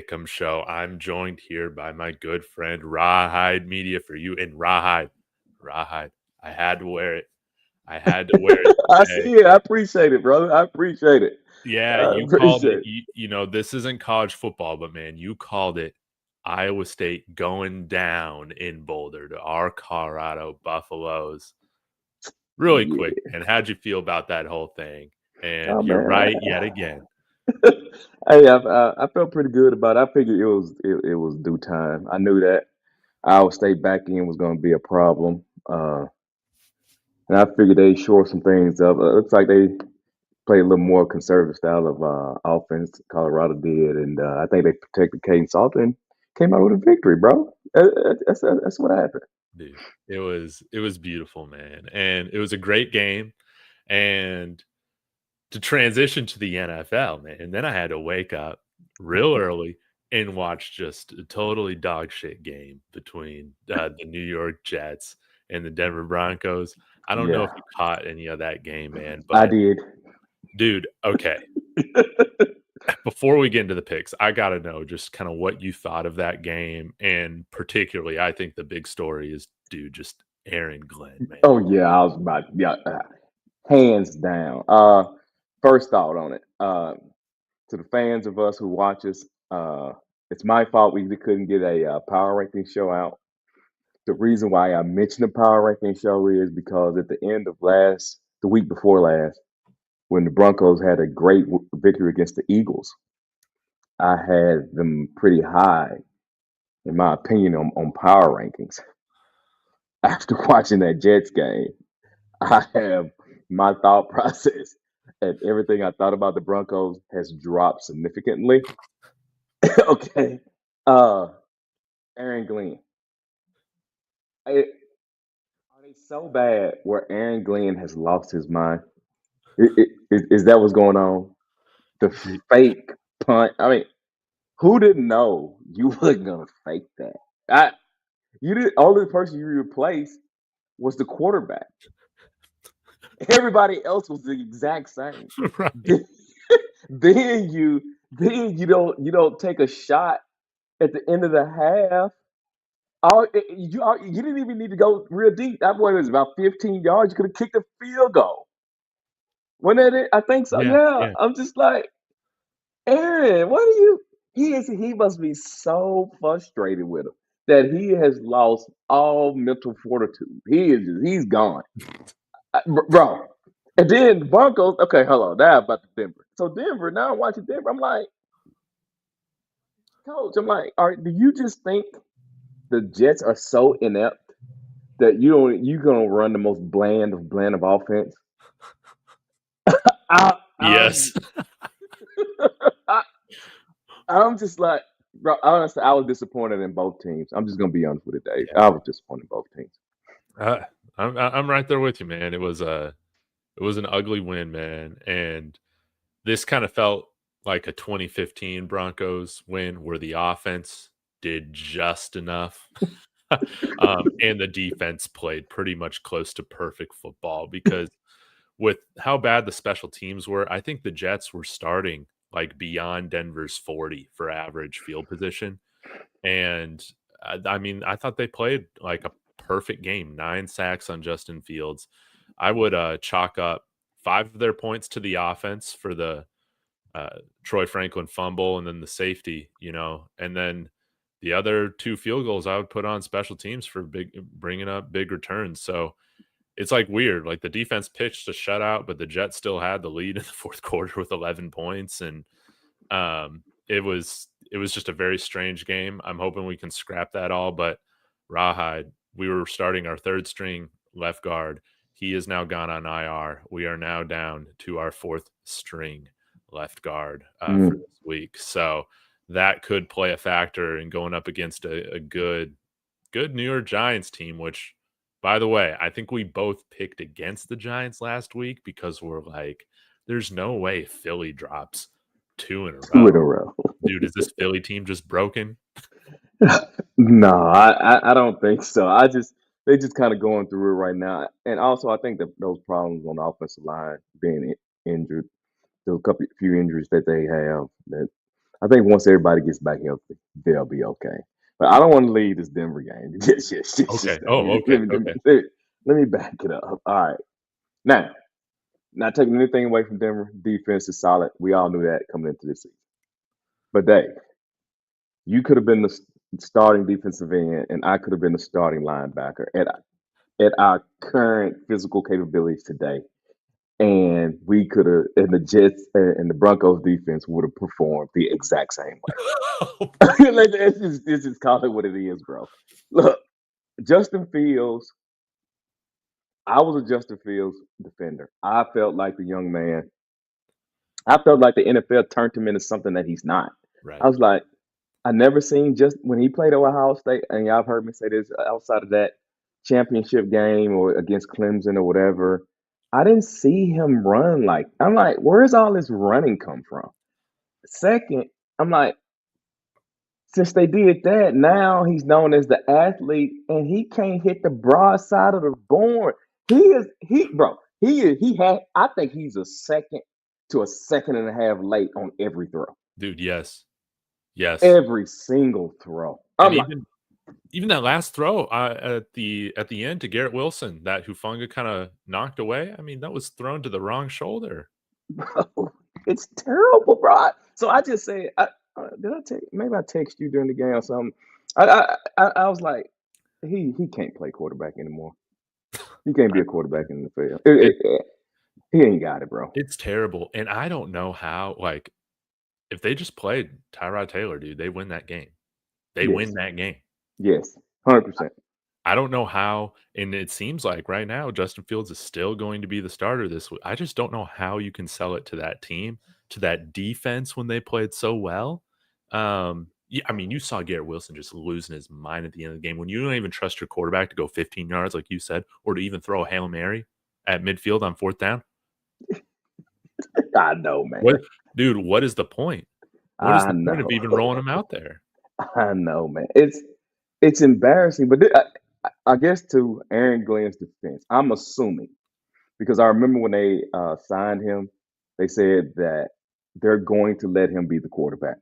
Pick'em show. I'm joined here by my good friend Rawhide Media for you. And Rawhide, I had to wear it. I had to wear it I today. see it. I appreciate it, brother. I appreciate it. Yeah, I you called appreciate it. it. This isn't college football, but man, you called it. Iowa State going down in Boulder to our Colorado Buffaloes. Really quick, Yeah. and how'd you feel about that whole thing? And Oh you're man. right yet again. Hey, I felt pretty good about it. I figured it was due time. I knew that Iowa State back end was going to be a problem, and I figured they shore some things up. It looks like they played a little more conservative style of offense. Colorado did, and I think they protected Caden Salter and came out with a victory, bro. That's what happened. Dude, it was beautiful, man, and it was a great game, and to transition to the NFL, man, and then I had to wake up real early and watch just a totally dog shit game between, the New York Jets and the Denver Broncos. I don't know if Yeah, you caught any of that game, man, I but did. dude, okay, before we get into the picks, I gotta know just kinda what you thought of that game, and particularly, I think the big story is, dude, just Aaron Glenn, man. Oh yeah, I was about yeah, hands down. First thought on it. To the fans of us who watch us, it's my fault we couldn't get a power ranking show out. The reason why I mentioned the power ranking show is because at the end of the week before last, when the Broncos had a great victory against the Eagles, I had them pretty high, in my opinion, on power rankings. After watching that Jets game, I have my thought process and everything I thought about the Broncos has dropped significantly. Okay. Uh Aaron Glenn. I- Are they so bad where Aaron Glenn has lost his mind? Is that what's going on? The Dude, fake punt. I mean, who didn't know you wasn't gonna fake that? I you did only person you replaced was the quarterback. Everybody else was the exact same. right. Then you don't take a shot at the end of the half. You didn't even need to go real deep. That boy was about 15 yards. You could have kicked a field goal. Wasn't that it? I think so. Yeah, Yeah. yeah. I'm just like, Aaron, what are you? He must be so frustrated with him that he has lost all mental fortitude. He's gone. Bro. And then the Broncos, okay, hold on. Now about the Denver. So Denver, now I'm watching Denver. I'm like, coach, I'm like, all right, do you just think the Jets are so inept that you're gonna run the most bland of offense? Yes. I'm I, I'm just like, bro. Honestly, I was disappointed in both teams. I'm just gonna be honest with it, Dave. Yeah. I was disappointed in both teams. I'm right there with you, man. It was an ugly win, man, and this kinda felt like a 2015 Broncos win where the offense did just enough, and the defense played pretty much close to perfect football because with how bad the special teams were, I think the Jets were starting, like, beyond Denver's 40 for average field position, and, I mean, I thought they played like a perfect game, 9 sacks on Justin Fields. I would, chalk up 5 of their points to the offense for the Troy Franklin fumble and then the safety, and then the other 2 field goals I would put on special teams for bringing up big returns. So it's like weird. Like the defense pitched a shutout, but the Jets still had the lead in the fourth quarter with 11 points, and it was just a very strange game. I'm hoping we can scrap that all, but Rawhide, we were starting our third string left guard. He is now gone on IR. We are now down to our fourth string left guard for Mm. this week. So that could play a factor in going up against a good New York Giants team, which, by the way, I think we both picked against the Giants last week because we're like, there's no way Philly drops 2 in a Two in a row. row. Dude, is this Philly team just broken? No, I don't think so. They just kind of going through it right now, and also I think that those problems on the offensive line being injured, those few injuries that they have, that I think once everybody gets back healthy, they'll be okay. But I don't want to leave this Denver game. Okay. Let Oh, me, okay. Okay. let me back it up. All right. Now, not taking anything away from Denver. Defense is solid. We all knew that coming into this season. But Dave, you could have been the starting defensive end, and I could have been the starting linebacker at our current physical capabilities today. And we could have, and the Jets and the Broncos defense would have performed the exact same way. Let's just call it what it is, bro. Look, Justin Fields, I was a Justin Fields defender. I felt like the young man, I felt like the NFL turned him into something that he's not. I Right. was like, I never seen just when he played at Ohio State, and y'all have heard me say this outside of that championship game or against Clemson or whatever. I didn't see him run like I'm like, where's all this running come from? Second, I'm like, since they did that, now he's known as the athlete, and he can't hit the broad side of the board. He had. I think he's a second to a second and a half late on every throw, Dude, yes. Yes. every single throw. And I'm like, even that last throw at the end to Garrett Wilson that Hufanga kind of knocked away. I mean, that was thrown to the wrong shoulder. bro, it's terrible, bro. So I just said, did I take? Maybe I text you during the game or something. I was like, he can't play quarterback anymore. He can't be a quarterback in the field. It, He ain't got it, bro. it's terrible. And I don't know how, like, if they just played Tyrod Taylor, dude, they win that game. They win Yes, that game. yes, 100%. I don't know how, and it seems like right now Justin Fields is still going to be the starter this week. I just don't know how you can sell it to that team, to that defense when they played so well. Yeah, I mean, you saw Garrett Wilson just losing his mind at the end of the game when you don't even trust your quarterback to go 15 yards, like you said, or to even throw a Hail Mary at midfield on fourth down. I know, man. What, dude? What is the point? What is I the point of know. even rolling him out there? I know, man. It's embarrassing, but I guess to Aaron Glenn's defense, I'm assuming because I remember when they signed him, they said that they're going to let him be the quarterback.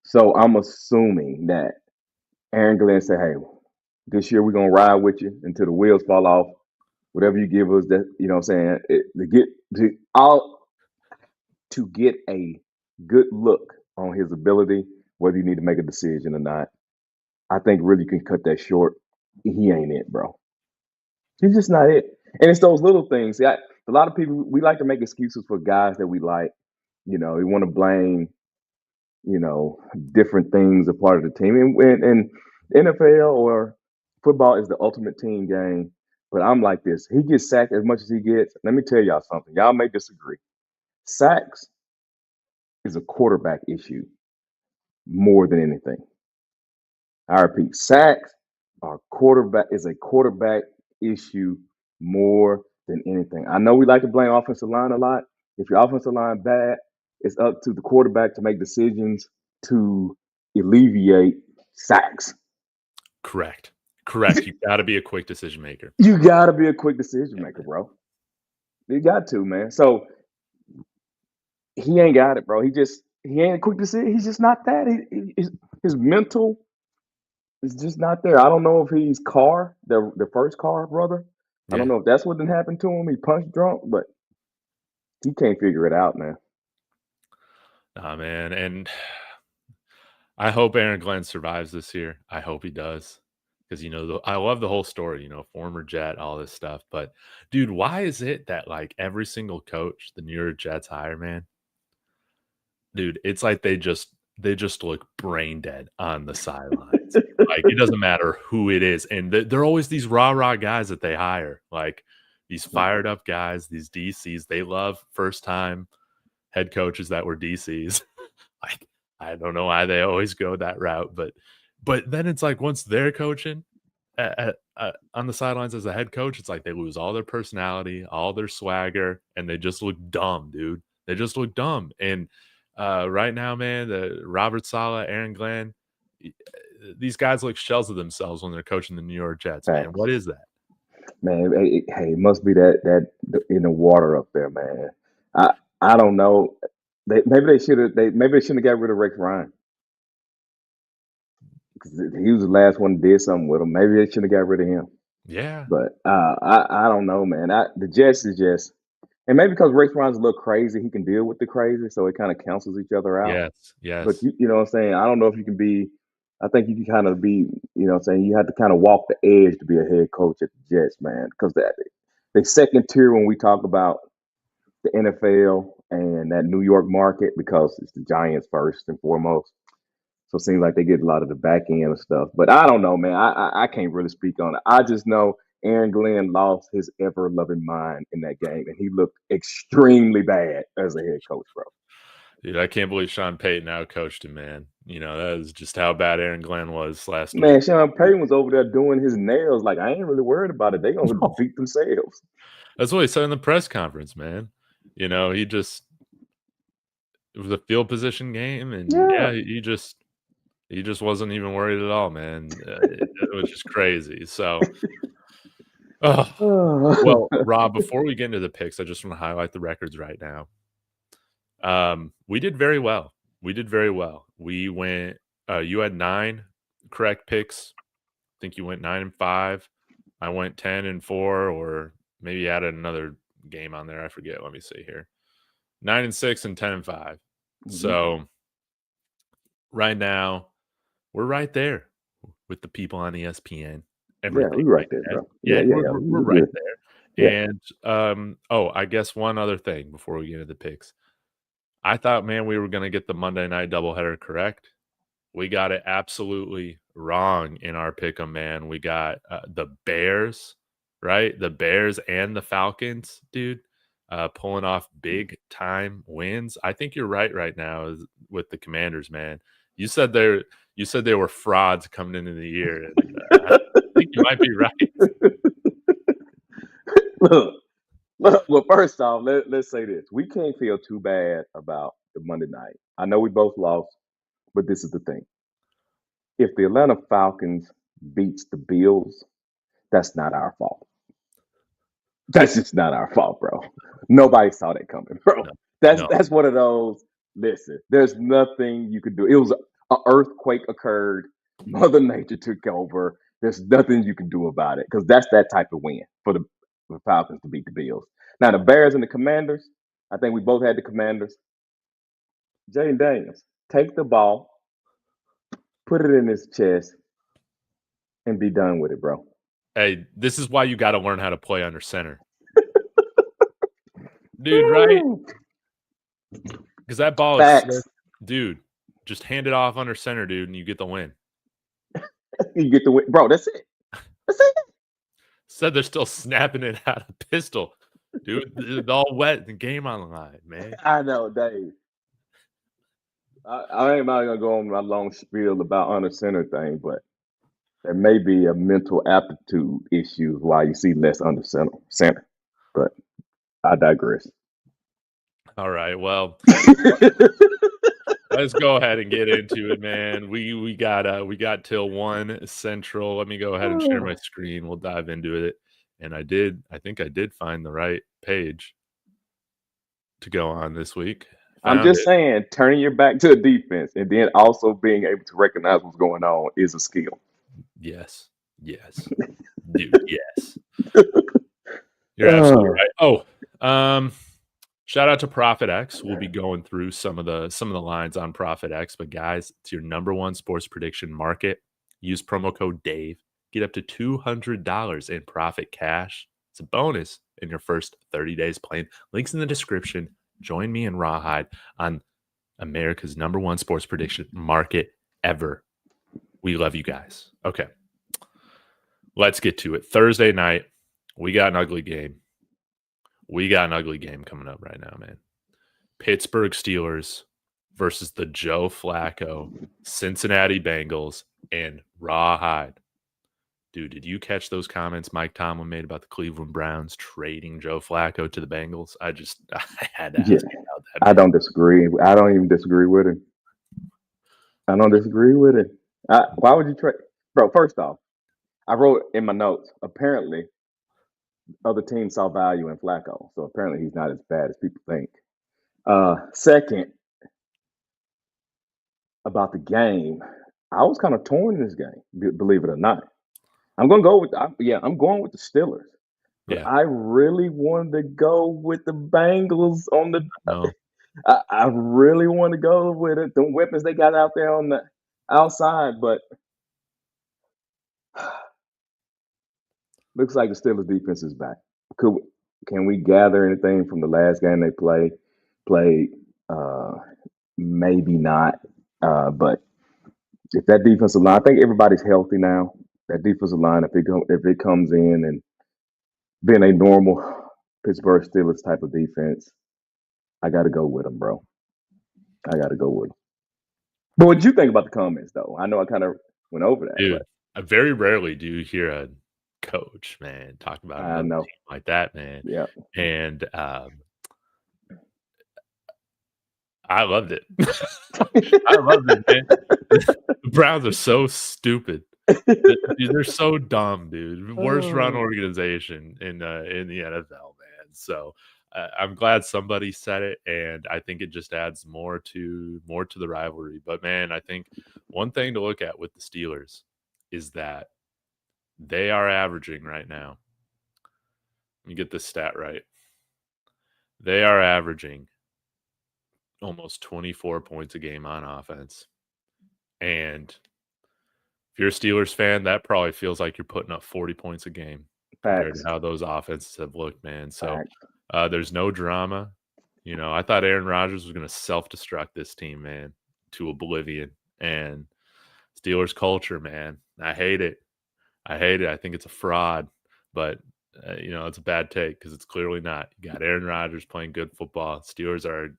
So I'm assuming that Aaron Glenn said, "Hey, this year we're gonna ride with you until the wheels fall off. Whatever you give us, that you know what I'm saying, all to get a good look on his ability, whether you need to make a decision or not. I think really can cut that short. He ain't it, bro. He's just not it. And it's those little things. See, a lot of people we like to make excuses for guys that we like. We want to blame different things a part of the team. And NFL or football is the ultimate team game. But I'm like this. He gets sacked as much as he gets. Let me tell y'all something. Y'all may disagree. Sacks is a quarterback issue more than anything. I repeat, sacks is a quarterback issue more than anything. I know we like to blame offensive line a lot. If your offensive line bad, it's up to the quarterback to make decisions to alleviate sacks. Correct. Correct. You got to be a quick decision maker. You got to be a quick decision maker, bro. You got to, man. So he ain't got it, bro. He ain't a quick decision. He's just not that. His mental is just not there. I don't know if he's Carr, the first Carr brother. I don't Yeah. know if that's what didn't happen to him. He punched drunk, but he can't figure it out, man. Nah, man. And I hope Aaron Glenn survives this year. I hope he does. Because, I love the whole story, former Jet, all this stuff. But, dude, why is it that, like, every single coach the New York Jets hire, man, dude, it's like they just look brain dead on the sidelines. Like, it doesn't matter who it is. And they're always these rah-rah guys that they hire. Like, these fired up guys, these DCs. They love first-time head coaches that were DCs. Like, I don't know why they always go that route, but then it's like once they're coaching on the sidelines as a head coach, it's like they lose all their personality, all their swagger, and they just look dumb, dude. They just look dumb. And right now, man, the Robert Saleh, Aaron Glenn, these guys look shells of themselves when they're coaching the New York Jets, man. What is that? Man, hey, it must be that in the water up there, man. I don't know. Maybe they should have. Maybe they shouldn't have got rid of Rex Ryan because he was the last one that did something with him. Maybe they shouldn't have got rid of him. Yeah. But I don't know, man. The Jets is just, and maybe because Rex Ryan's a little crazy, he can deal with the crazy, so it kind of cancels each other out. Yes. But Yes. you know what I'm saying? I don't know if you can be. I think you can kind of be. You know what I'm saying? You have to kind of walk the edge to be a head coach at the Jets, man. Because they second tier when we talk about the NFL and that New York market because it's the Giants first and foremost. So it seems like they get a lot of the back end of stuff. But I don't know, man. I can't really speak on it. I just know Aaron Glenn lost his ever loving mind in that game, and he looked extremely bad as a head coach, bro. Dude, I can't believe Sean Payton outcoached him, man. That is just how bad Aaron Glenn was last week. Man, Sean Payton was over there doing his nails. Like, I ain't really worried about it. They gonna beat themselves. That's what he said in the press conference, man. He just it was a field position game, and Yeah. yeah, he just wasn't even worried at all, man. It was just crazy. So, oh, well, Rob, before we get into the picks, I just want to highlight the records right now. We did very well. We did very well. We went. You had 9 correct picks. I think you went 9-5. I went 10-4, or maybe added another game on there. I forget. Let me see here. 9-6 and 10-5. So right now we're right there with the people on ESPN. Yeah, Everything we right like there, that. bro. Yeah, Yeah, yeah, we're, yeah. we're, we're We right good. there. Yeah. And I guess one other thing before we get into the picks. I thought, man, we were going to get the Monday night doubleheader correct. We got it absolutely wrong in our pick 'em, man. We got the Bears, right? The Bears and the Falcons, dude, pulling off big time wins. I think you're right now with the Commanders, man. You said they were frauds coming into the year, and I think you might be right. Look, well, first off, let's say this. We can't feel too bad about the Monday night. I know we both lost, but this is the thing. If the Atlanta Falcons beats the Bills, that's not our fault. That's just not our fault, bro. Nobody saw that coming, bro. No, That's no. that's one of those. Listen, there's nothing you could do. It was an earthquake occurred. Mother Nature took over. There's nothing you can do about it because that's that type of win for the Falcons to beat the Bills. Now the Bears and the Commanders. I think we both had the Commanders. Jaden Daniels, take the ball, put it in his chest, and be done with it, bro. Hey, this is why you got to learn how to play under center, dude. Right? Woo! Because that ball is so, Facts. dude. Just hand it off under center, dude, and you get the win. You get the win, bro. That's it. That's it. Said they're still snapping it out of pistol, dude. It's all wet. The game on the line, man. I know, Dave. I ain't not gonna go on my long spiel about under center thing, but there may be a mental aptitude issue why you see less under center. But I digress. All right, well, let's go ahead and get into it, man. We got till 1 Central. Let me go ahead and share my screen. We'll dive into it. And I think I did find the right page to go on this week. I'm Found just it. saying, turning your back to the defense and then also being able to recognize what's going on is a skill. Yes. Yes. Dude, yes. You're absolutely right. Oh, shout out to Profit X. We'll be going through some of the lines on Profit X, but guys, it's your number one sports prediction market. Use promo code Dave. Get up to $200 in profit cash. It's a bonus in your first 30 days playing. Links in the description. Join me and Rawhide on America's number one sports prediction market ever. We love you guys. Okay. Let's get to it. Thursday night, we got an ugly game. We got an ugly game coming up right now, man. Pittsburgh Steelers versus the Joe Flacco Cincinnati Bengals and Rawhide. Dude, did you catch those comments Mike Tomlin made about the Cleveland Browns trading Joe Flacco to the Bengals? I had to ask Yeah, you about that, I man. don't disagree. I don't even disagree with it. I don't disagree with it. Why would you trade, bro? First off, I wrote in my notes. Apparently, other teams saw value in Flacco, so apparently he's not as bad as people think. Second, about the game, I was kind of torn in this game, believe it or not. I'm gonna go with I'm going with the Steelers, but Yeah. I really wanted to go with the Bengals on the. No. I really want to go with it. The weapons they got out there on the outside, but looks like the Steelers defense is back. Could can we gather anything from the last game they played? Maybe not. But if that defensive line, I think everybody's healthy now. That defensive line, if it comes in and being a normal Pittsburgh Steelers type of defense, I got to go with them, bro. I got to go with them. But what did you think about the comments, though? I know I kind of went over that, but Dude, I very rarely do you hear a coach, man, talk about I another know. team like that, man, Yeah. and, I loved it. I loved it, man. The Browns are so stupid. Dude, they're so dumb, dude. Worst run Oh. organization in the NFL, man. So I'm glad somebody said it, and I think it just adds more to the rivalry. But man, I think one thing to look at with the Steelers is that they are averaging right now. Let me get this stat right. They are averaging almost 24 points a game on offense. And if you're a Steelers fan, that probably feels like you're putting up 40 points a game compared to Facts. how those offenses have looked, man. So Facts. there's no drama. You know, I thought Aaron Rodgers was going to self-destruct this team, man, to oblivion. And Steelers culture, man, I hate it. I hate it. I think it's a fraud, but it's a bad take because it's clearly not. You got Aaron Rodgers playing good football. Steelers are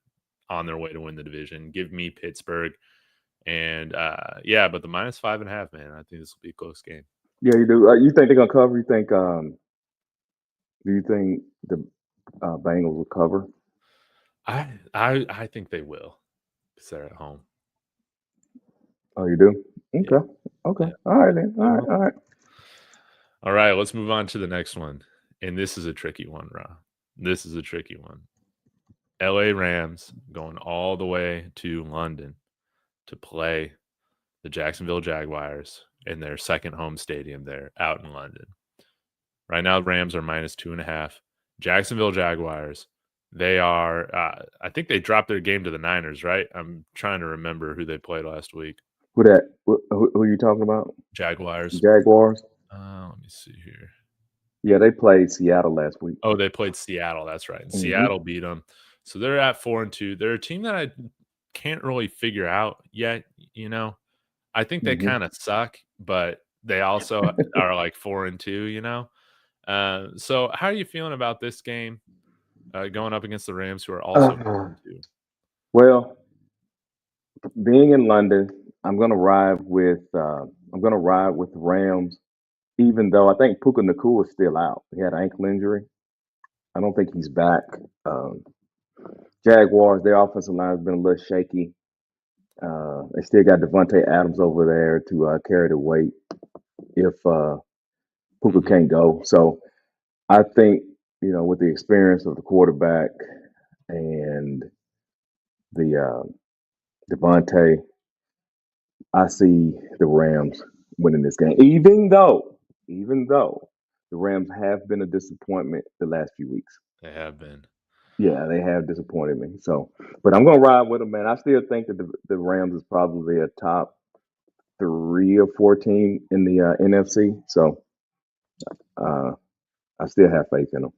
on their way to win the division. Give me Pittsburgh. And but the -5.5, man, I think this will be a close game. Yeah, you do. You think they're gonna cover? Do you think the Bengals will cover? I think they will because they're at home. Oh, you do? Yeah, Okay. Okay. yeah, All right then. All they right. will. All right. All right, let's move on to the next one. And this is a tricky one, Ra. This is a tricky one. LA Rams going all the way to London to play the Jacksonville Jaguars in their second home stadium there out in London. Right now, the Rams are -2.5. Jacksonville Jaguars, they are, I think they dropped their game to the Niners, right? I'm trying to remember who they played last week. Who are you talking about? Jaguars. Jaguars? Let me see here. Yeah, they played Seattle last week. Oh, they played Seattle. That's right. And Mm-hmm. Seattle beat them. So they're at 4-2. They're a team that I can't really figure out yet. I think they Mm-hmm. kind of suck, but they also are like 4-2. So how are you feeling about this game going up against the Rams, who are also Uh, 4-2? well, being in London, I'm gonna ride with the Rams, even though I think Puka Nakua is still out. He had an ankle injury. I don't think he's back. Um, Jaguars, their offensive line has been a little shaky. They still got Devontae Adams over there to carry the weight if Puka Mhm. can't go. So I think, with the experience of the quarterback and the Devontae, I see the Rams winning this game. Even though the Rams have been a disappointment the last few weeks. They have been. Yeah, they have disappointed me. So, but I'm gonna ride with them, man. I still think that the Rams is probably a top 3 or 4 team in the NFC. So, uh, I still have faith in them.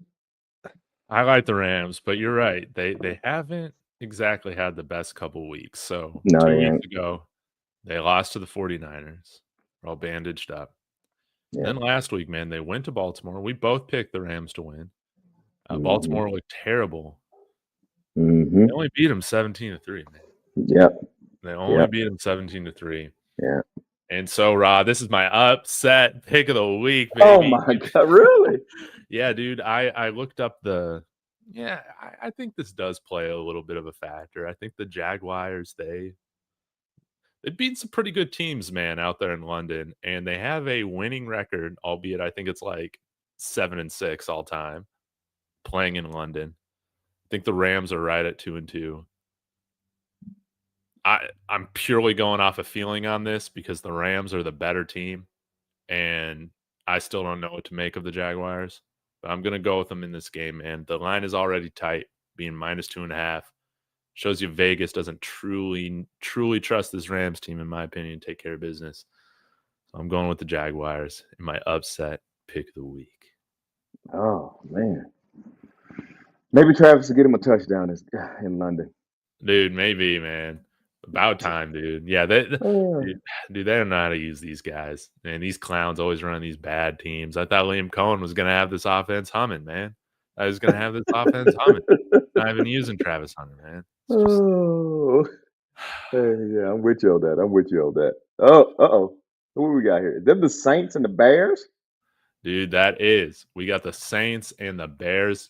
I like the Rams, but you're right. They haven't exactly had the best couple weeks. So No, 2 they weeks ain't. ago, they lost to the 49ers. They're all bandaged up. Yeah. Then last week, man, they went to Baltimore. We both picked the Rams to win. Hmm. Baltimore looked terrible. They Hmm. only beat them 17-3, man. Yep. They only Yep. beat them 17-3. Yeah. And so, Rod, this is my upset pick of the week, Oh baby. my God! Really? Yeah, dude. I looked up I think this does play a little bit of a factor. I think the Jaguars, they beat some pretty good teams, man, out there in London, and they have a winning record, albeit I think it's like 7-6 all time playing in London. think the Rams are right at 2-2. I'm purely going off a feeling on this because the Rams are the better team, and I still don't know what to make of the Jaguars. But I'm gonna go with them in this game, man. The line is already tight, being -2.5. Shows you Vegas doesn't truly trust this Rams team, in my opinion, take care of business. So I'm going with the Jaguars in my upset pick of the week. Oh man, maybe Travis will get him a touchdown in London. Dude, maybe, man. About time, dude. Yeah, dude, they don't know how to use these guys. Man, these clowns always run these bad teams. I thought Liam Cohen was gonna have this offense humming, man. I was gonna have this offense humming. Not even using Travis Hunter, man. It's just Oh, yeah, I'm with you on that. I'm with you on that. Oh, uh-oh. What we got here? Them the Saints and the Bears? dude, we got the Saints and the Bears.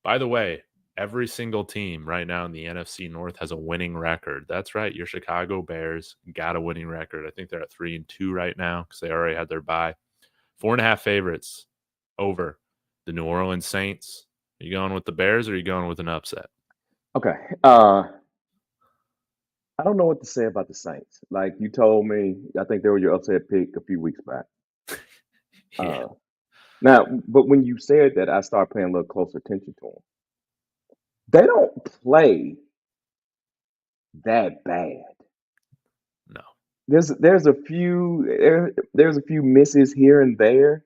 By the way, every single team right now in the NFC North has a winning record. That's right. Your Chicago Bears got a winning record. I think they're at 3-2 right now because they already had their bye. 4.5 favorites over the New Orleans Saints. Are you going with the Bears or are you going with an upset? Okay. I don't know what to say about the Saints. Like you told me, I think they were your upset pick a few weeks back. Yeah. Now, but when you said that, I started paying a little closer attention to them. They don't play that bad. No. There's a few there's a few misses here and there,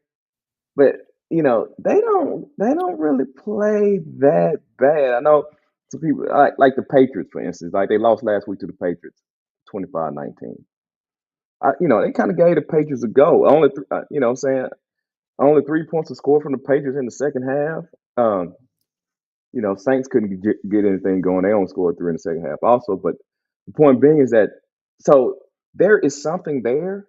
but they don't really play that bad. I know some people like the Patriots, for instance, like they lost last week to the Patriots, 25-19. They kind of gave the Patriots a go. Only, what I'm saying, only 3 points to score from the Patriots in the second half. Saints couldn't get anything going. They only scored 3 in the second half also. But the point being is that, so there is something there.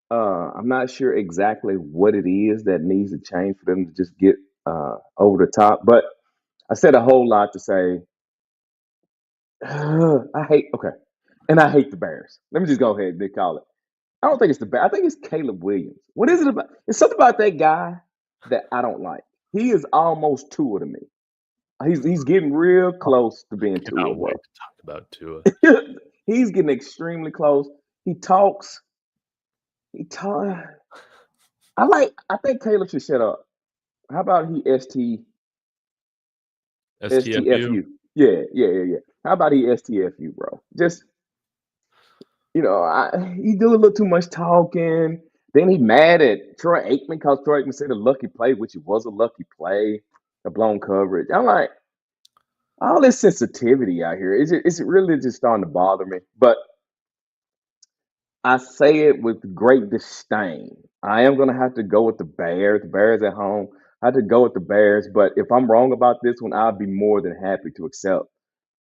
I'm not sure exactly what it is that needs to change for them to just get over the top. But I said a whole lot to say, I hate the Bears. Let me just go ahead and call it. I don't think it's the Bears. I think it's Caleb Williams. What is it about? It's something about that guy that I don't like. He is almost Tua to me. He's getting real close to being Tua, Cannot bro. wait to talk about Tua. He's getting extremely close. He talks. I think Caleb should shut up. How about he STFU? Yeah. How about he STFU, bro? Just he do a little too much talking. Then he mad at Troy Aikman because Troy Aikman said a lucky play, which it was a lucky play, a blown coverage. I'm like, all this sensitivity out here, is it really just starting to bother me? But I say it with great disdain. I am going to have to go with the Bears. The Bears at home. I have to go with the Bears. But if I'm wrong about this one, I'll be more than happy to accept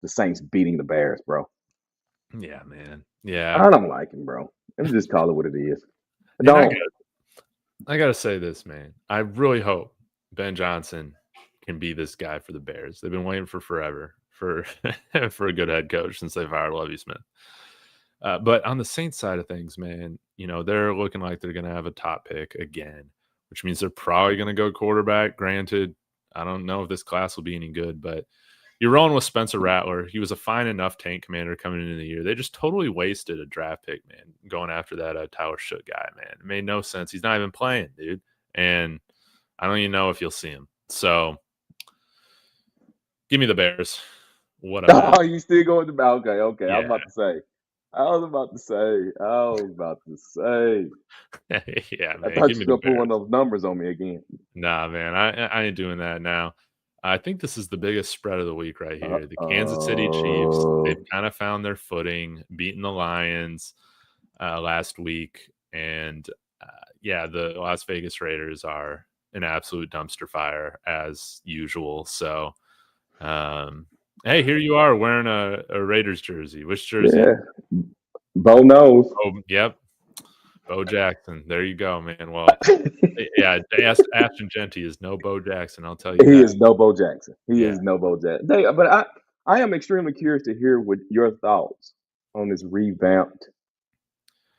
the Saints beating the Bears, bro. Yeah, man. Yeah. I don't like him, bro. Let me just call it what it is. I gotta say this, man. I really hope Ben Johnson can be this guy for the Bears. They've been waiting for forever for for a good head coach since they fired Lovie Smith. But on the Saints side of things, man, they're looking like they're going to have a top pick again, which means they're probably going to go quarterback. Granted, I don't know if this class will be any good, but you're rolling with Spencer Rattler. He was a fine enough tank commander coming into the year. They just totally wasted a draft pick, man, going after that Tyler Shook guy, man. It made no sense. He's not even playing, dude. And I don't even know if you'll see him. So give me the Bears. What Oh, you still going to okay. Yeah. I was about to say. Yeah, man. I thought Give you me were the going to put one Bears. of those numbers on me again. Nah, man. I ain't doing that now. I think this is the biggest spread of the week right here. The Kansas City Chiefs, they've kind of found their footing, beating the Lions last week. And the Las Vegas Raiders are an absolute dumpster fire as usual. So, hey, here you are wearing a Raiders jersey. Which jersey? Yeah. Bo knows. Oh, yep. Bo Jackson. There you go, man. Well, yeah, Ashton Genty is no Bo Jackson. I'll tell you He that. is no Bo Jackson. He Yeah. is no Bo Jackson. But I am extremely curious to hear what your thoughts on this revamped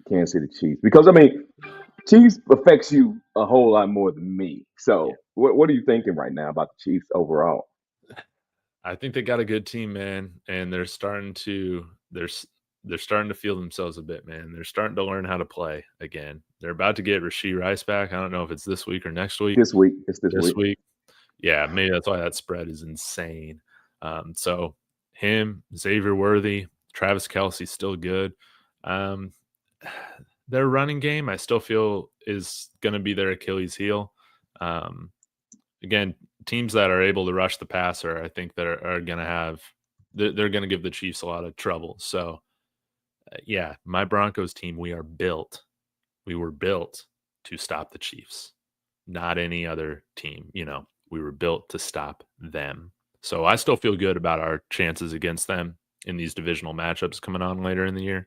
Kansas City Chiefs, because Chiefs affects you a whole lot more than me. So what are you thinking right now about the Chiefs overall? I think they got a good team, man, and they're starting to feel themselves a bit, man. They're starting to learn how to play again. They're about to get Rashee Rice back. I don't know if it's this week or next week. This week. It's this This week. week. Yeah, maybe that's why that spread is insane. So him, Xavier Worthy, Travis Kelce's still good. Their running game, I still feel, is going to be their Achilles heel. Again, teams that are able to rush the passer, I think that are going to have they're going to give the Chiefs a lot of trouble. So, yeah, my Broncos team, we are built. We were built to stop the Chiefs, not any other team. We were built to stop them. So I still feel good about our chances against them in these divisional matchups coming on later in the year.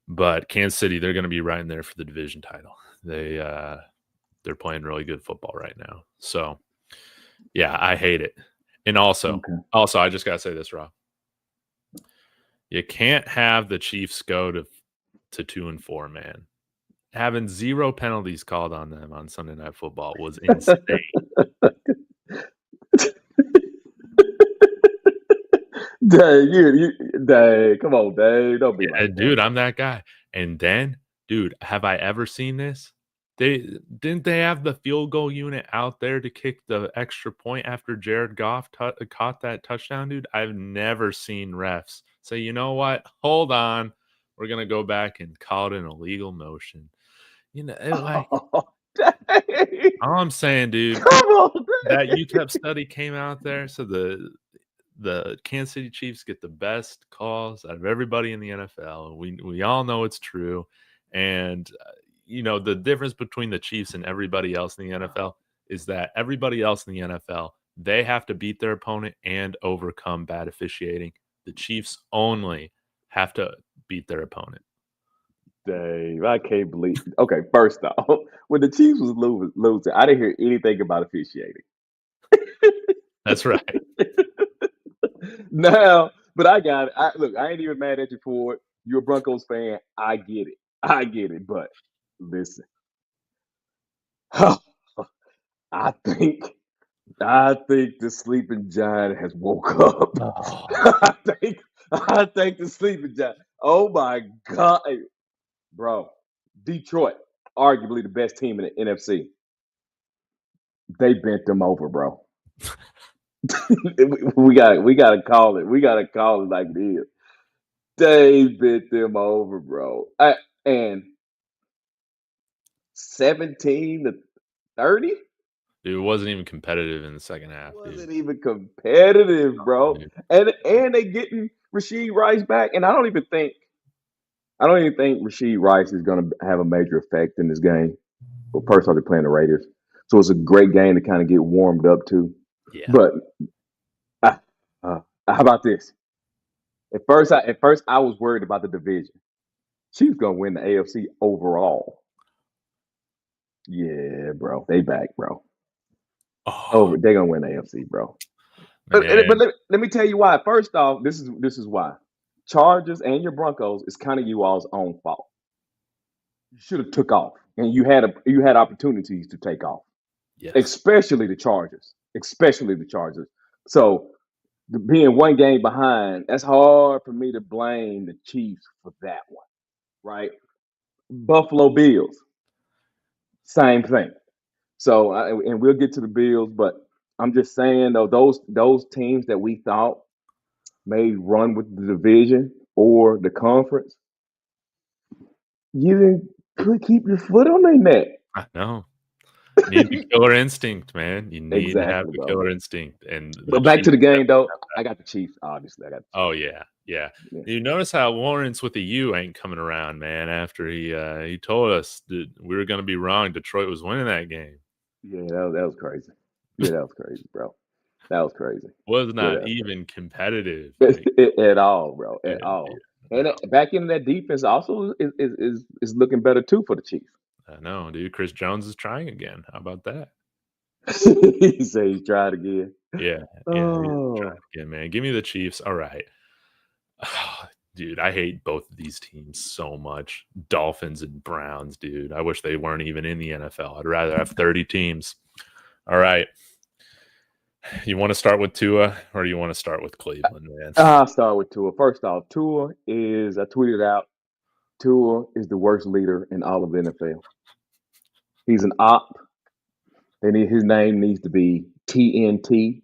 But Kansas City, they're going to be right in there for the division title. They're playing really good football right now. So, yeah, I hate it. And also, I just got to say this, Rob. You can't have the Chiefs go to 2-4, man. Having 0 penalties called on them on Sunday Night Football was insane. Dang, come on, Dave. Don't be like Dude, that. I'm that guy. And then, dude, have I ever seen this? Didn't they have the field goal unit out there to kick the extra point after Jared Goff caught that touchdown, dude? I've never seen refs say, you know what? Hold on. We're going to go back and call it an illegal motion. Oh, All I'm saying, dude, come on, that UTEP study came out there. So the Kansas City Chiefs get the best calls out of everybody in the NFL. We all know it's true. And, the difference between the Chiefs and everybody else in the NFL is that everybody else in the NFL, they have to beat their opponent and overcome bad officiating. The Chiefs only have to beat their opponent. Dave, I can't believe. Okay, first off, when the Chiefs was losing, I didn't hear anything about officiating. That's right. Now, but I got it. Look, I ain't even mad at you for it. You're a Broncos fan. I get it. But listen, I think the sleeping giant has woke up. Oh. I think the sleeping giant. Oh my God, hey, bro! Detroit, arguably the best team in the NFC. They bent them over, bro. we gotta call it. We gotta call it like it is. They bent them over, bro. And 17-30. Dude, it wasn't even competitive in the second half. Wasn't even competitive, bro. And they getting Rashee Rice back, and I don't even think Rashee Rice is going to have a major effect in this game. Well, first off, they're playing the Raiders, so it's a great game to kind of get warmed up to. Yeah. But how about this? At first, I was worried about the division. Chiefs gonna win the AFC overall. Yeah, bro, they back, bro. Oh, They gonna win the AFC, bro. man. But let me tell you why. First off, this is why. Chargers and your Broncos is kind of you all's own fault. You should have took off, and you had opportunities to take off. Yes. Especially the Chargers. So being one game behind, that's hard for me to blame the Chiefs for that one, right? Buffalo Bills, same thing. So, and we'll get to the Bills, but I'm just saying though, those teams that we thought may run with the division or the conference, you didn't keep your foot on their neck. I know. You need the killer instinct, man. You need to have Exactly, the bro. killer instinct. But back to the game though, I got the Chiefs. Obviously, I got. Oh yeah. You notice how Lawrence with the U ain't coming around, man. After he told us that we were going to be wrong, Detroit was winning that game. Yeah, that was crazy. Yeah, that was crazy, bro. That was crazy. Was not even competitive at all, bro. At all. And back in that defense also is looking better too for the Chiefs. I know, dude. Chris Jones is trying again. How about that? He said he's tried again. Yeah. He's trying again, man. Give me the Chiefs. All right. Oh, dude, I hate both of these teams so much. Dolphins and Browns, dude. I wish they weren't even in the NFL. I'd rather have 30 teams. All right. You want to start with Tua or do you want to start with Cleveland, man? I'll start with Tua. First off, Tua is, I tweeted out, Tua is the worst leader in all of the NFL. He's an op. His name needs to be TNT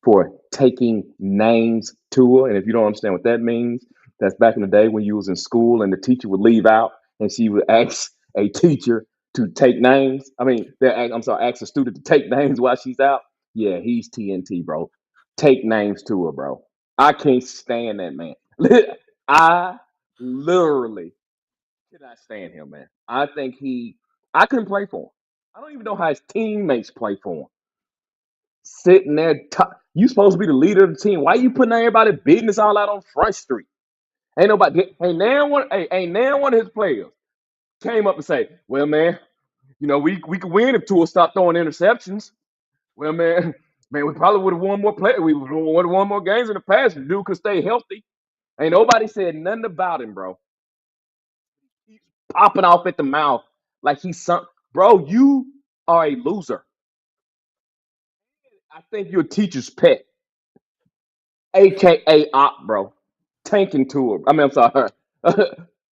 for taking names Tua. And if you don't understand what that means, that's back in the day when you was in school and the teacher would leave out and she would ask a teacher to take names. I'm sorry, ask a student to take names while she's out. Yeah, he's TNT, bro. Take names Tua, bro. I can't stand that man. I literally cannot stand him, man. I couldn't play for him. I don't even know how his teammates play for him. Sitting there, you supposed to be the leader of the team. Why you putting everybody's business all out on Front Street? Ain't now one of his players came up and say, "Well, man, we could win if Tua stopped throwing interceptions. Well, man, we probably would have won more play. We would have won more games in the past if dude could stay healthy." Ain't nobody said nothing about him, bro. He's popping off at the mouth like he's some. Bro, you are a loser. I think you're a teacher's pet, aka op, bro. Tanking tour. I'm sorry.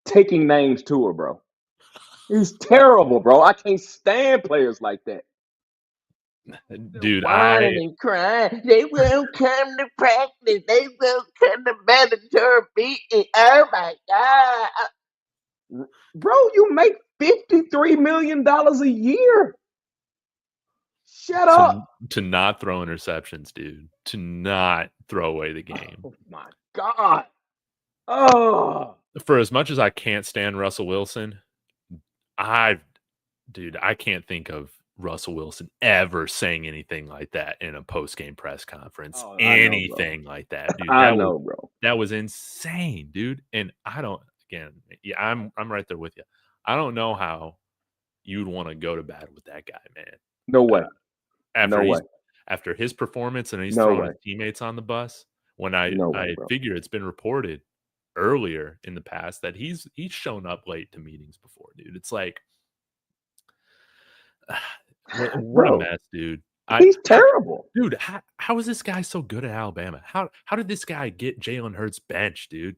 Taking names tour, bro. He's terrible, bro. I can't stand players like that. They're Dude, whining and crying. They won't come to practice. They won't come to mandatory meeting. Oh my god, bro! You make $53 million a year. Shut up. to not throw interceptions, dude. To not throw away the game. Oh my god. Oh. For as much as I can't stand Russell Wilson, I can't think of Russell Wilson ever saying anything like that in a post-game press conference. Oh, anything like that, dude. Bro. That was insane, dude. And I'm right there with you. I don't know how you'd want to go to battle with that guy, man. No way. After his performance and he's throwing his teammates on the bus, when I figure it's been reported earlier in the past that he's shown up late to meetings before, dude. It's like, what a mess, dude. He's terrible. Dude, how is this guy so good at Alabama? How did this guy get Jalen Hurts bench, dude?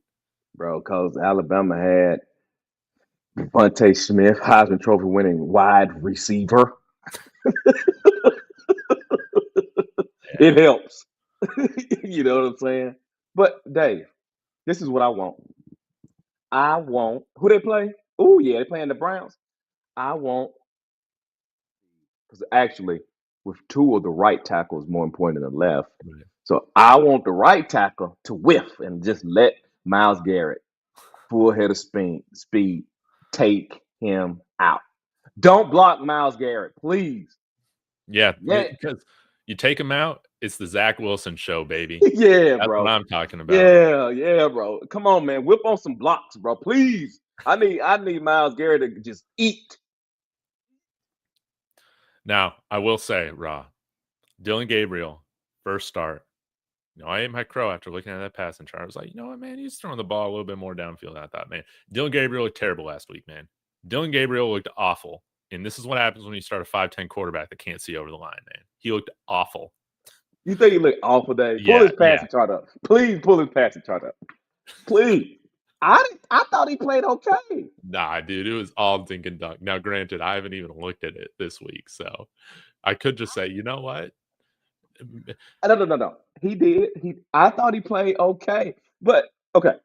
Bro, because Alabama had Devontae Smith, Heisman Trophy winning wide receiver. It helps. You know what I'm saying? But Dave, this is what I want. Who they play? Oh yeah, they playing the Browns. I want, because actually with Tua, the right tackle is more important than the left. Right. So I want the right tackle to whiff and just let Myles Garrett, full head of speed, take him out. Don't block Myles Garrett, please. Yeah, because you take him out, it's the Zach Wilson show, baby. Yeah, That's bro. What I'm talking about. Yeah, bro. Come on, man. Whip on some blocks, bro. Please. I need Myles Garrett to just eat. Now, I will say, Dillon Gabriel, first start. I ate my crow after looking at that passing chart. I was like, you know what, man? He's throwing the ball a little bit more downfield than I thought, man. Dillon Gabriel looked terrible last week, man. Dillon Gabriel looked awful. And this is what happens when you start a 5'10" quarterback that can't see over the line, man. He looked awful. You think he looked awful, Dave? Pull his passing chart up. Please pull his passing chart up. Please. I thought he played okay. Nah, dude, it was all dink and dunk. Now, granted, I haven't even looked at it this week, so I could just say, you know what? No. He did. I thought he played okay, but okay.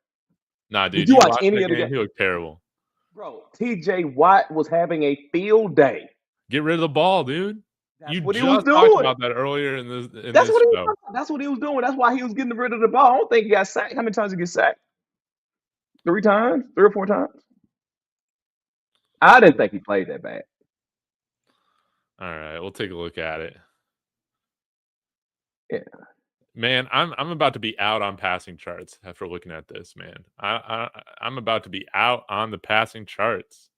Nah, dude, did you watch any of the game? He looked terrible. Bro, T.J. Watt was having a field day. Get rid of the ball, dude. That's you what just he was doing. Talked about that earlier in this. That's what he was doing. That's why he was getting rid of the ball. I don't think he got sacked. How many times did he get sacked? 3 times? 3 or 4 times? I didn't think he played that bad. All right, we'll take a look at it. Yeah. Man, I'm about to be out on passing charts after looking at this, man. I'm about to be out on the passing charts.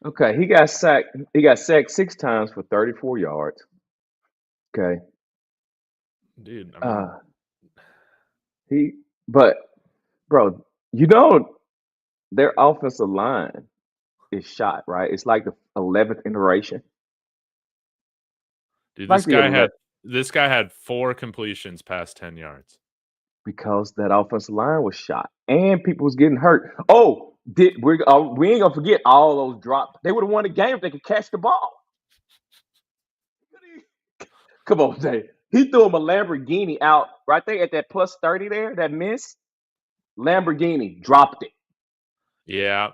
Okay, he got sacked. He got sacked 6 times for 34 yards. Okay. Dude, bro, their offensive line is shot, right? It's like the 11th iteration. Dude, Likelihood this guy had 4 completions past 10 yards. because that offensive line was shot and people was getting hurt. Oh, we ain't gonna forget all those drops. They would have won the game if they could catch the ball. Come on, Jay. He threw him a Lamborghini out right there at that plus 30 there, that miss. Lamborghini dropped it. Yeah.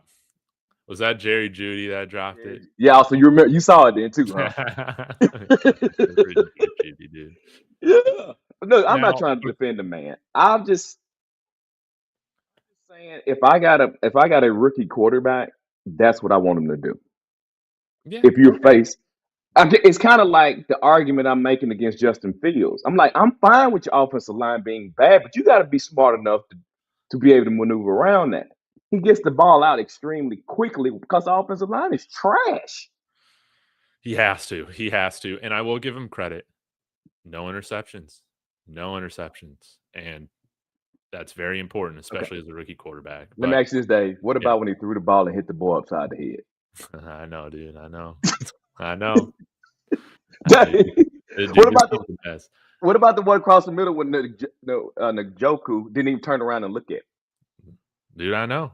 Was that Jerry Jeudy that dropped it? Yeah, so you saw it then too, huh? Jeudy, dude. Yeah. No, I'm not Now, trying to defend the man. I'm just saying if I got a rookie quarterback, that's what I want him to do. yeah, If you're faced, it's kind of like the argument I'm making against Justin Fields. I'm like, I'm fine with your offensive line being bad, but you got to be smart enough to be able to maneuver around that. He gets the ball out extremely quickly because the offensive line is trash. he has to. He has to. And I will give him credit. No interceptions. No interceptions. And that's very important, especially as a rookie quarterback. Let me ask you this, Dave. What Yeah. about when he threw the ball and hit the boy upside the head? I know, dude. I know. I know. What about the one across the middle when Njoku didn't even turn around and look at? Dude, I know.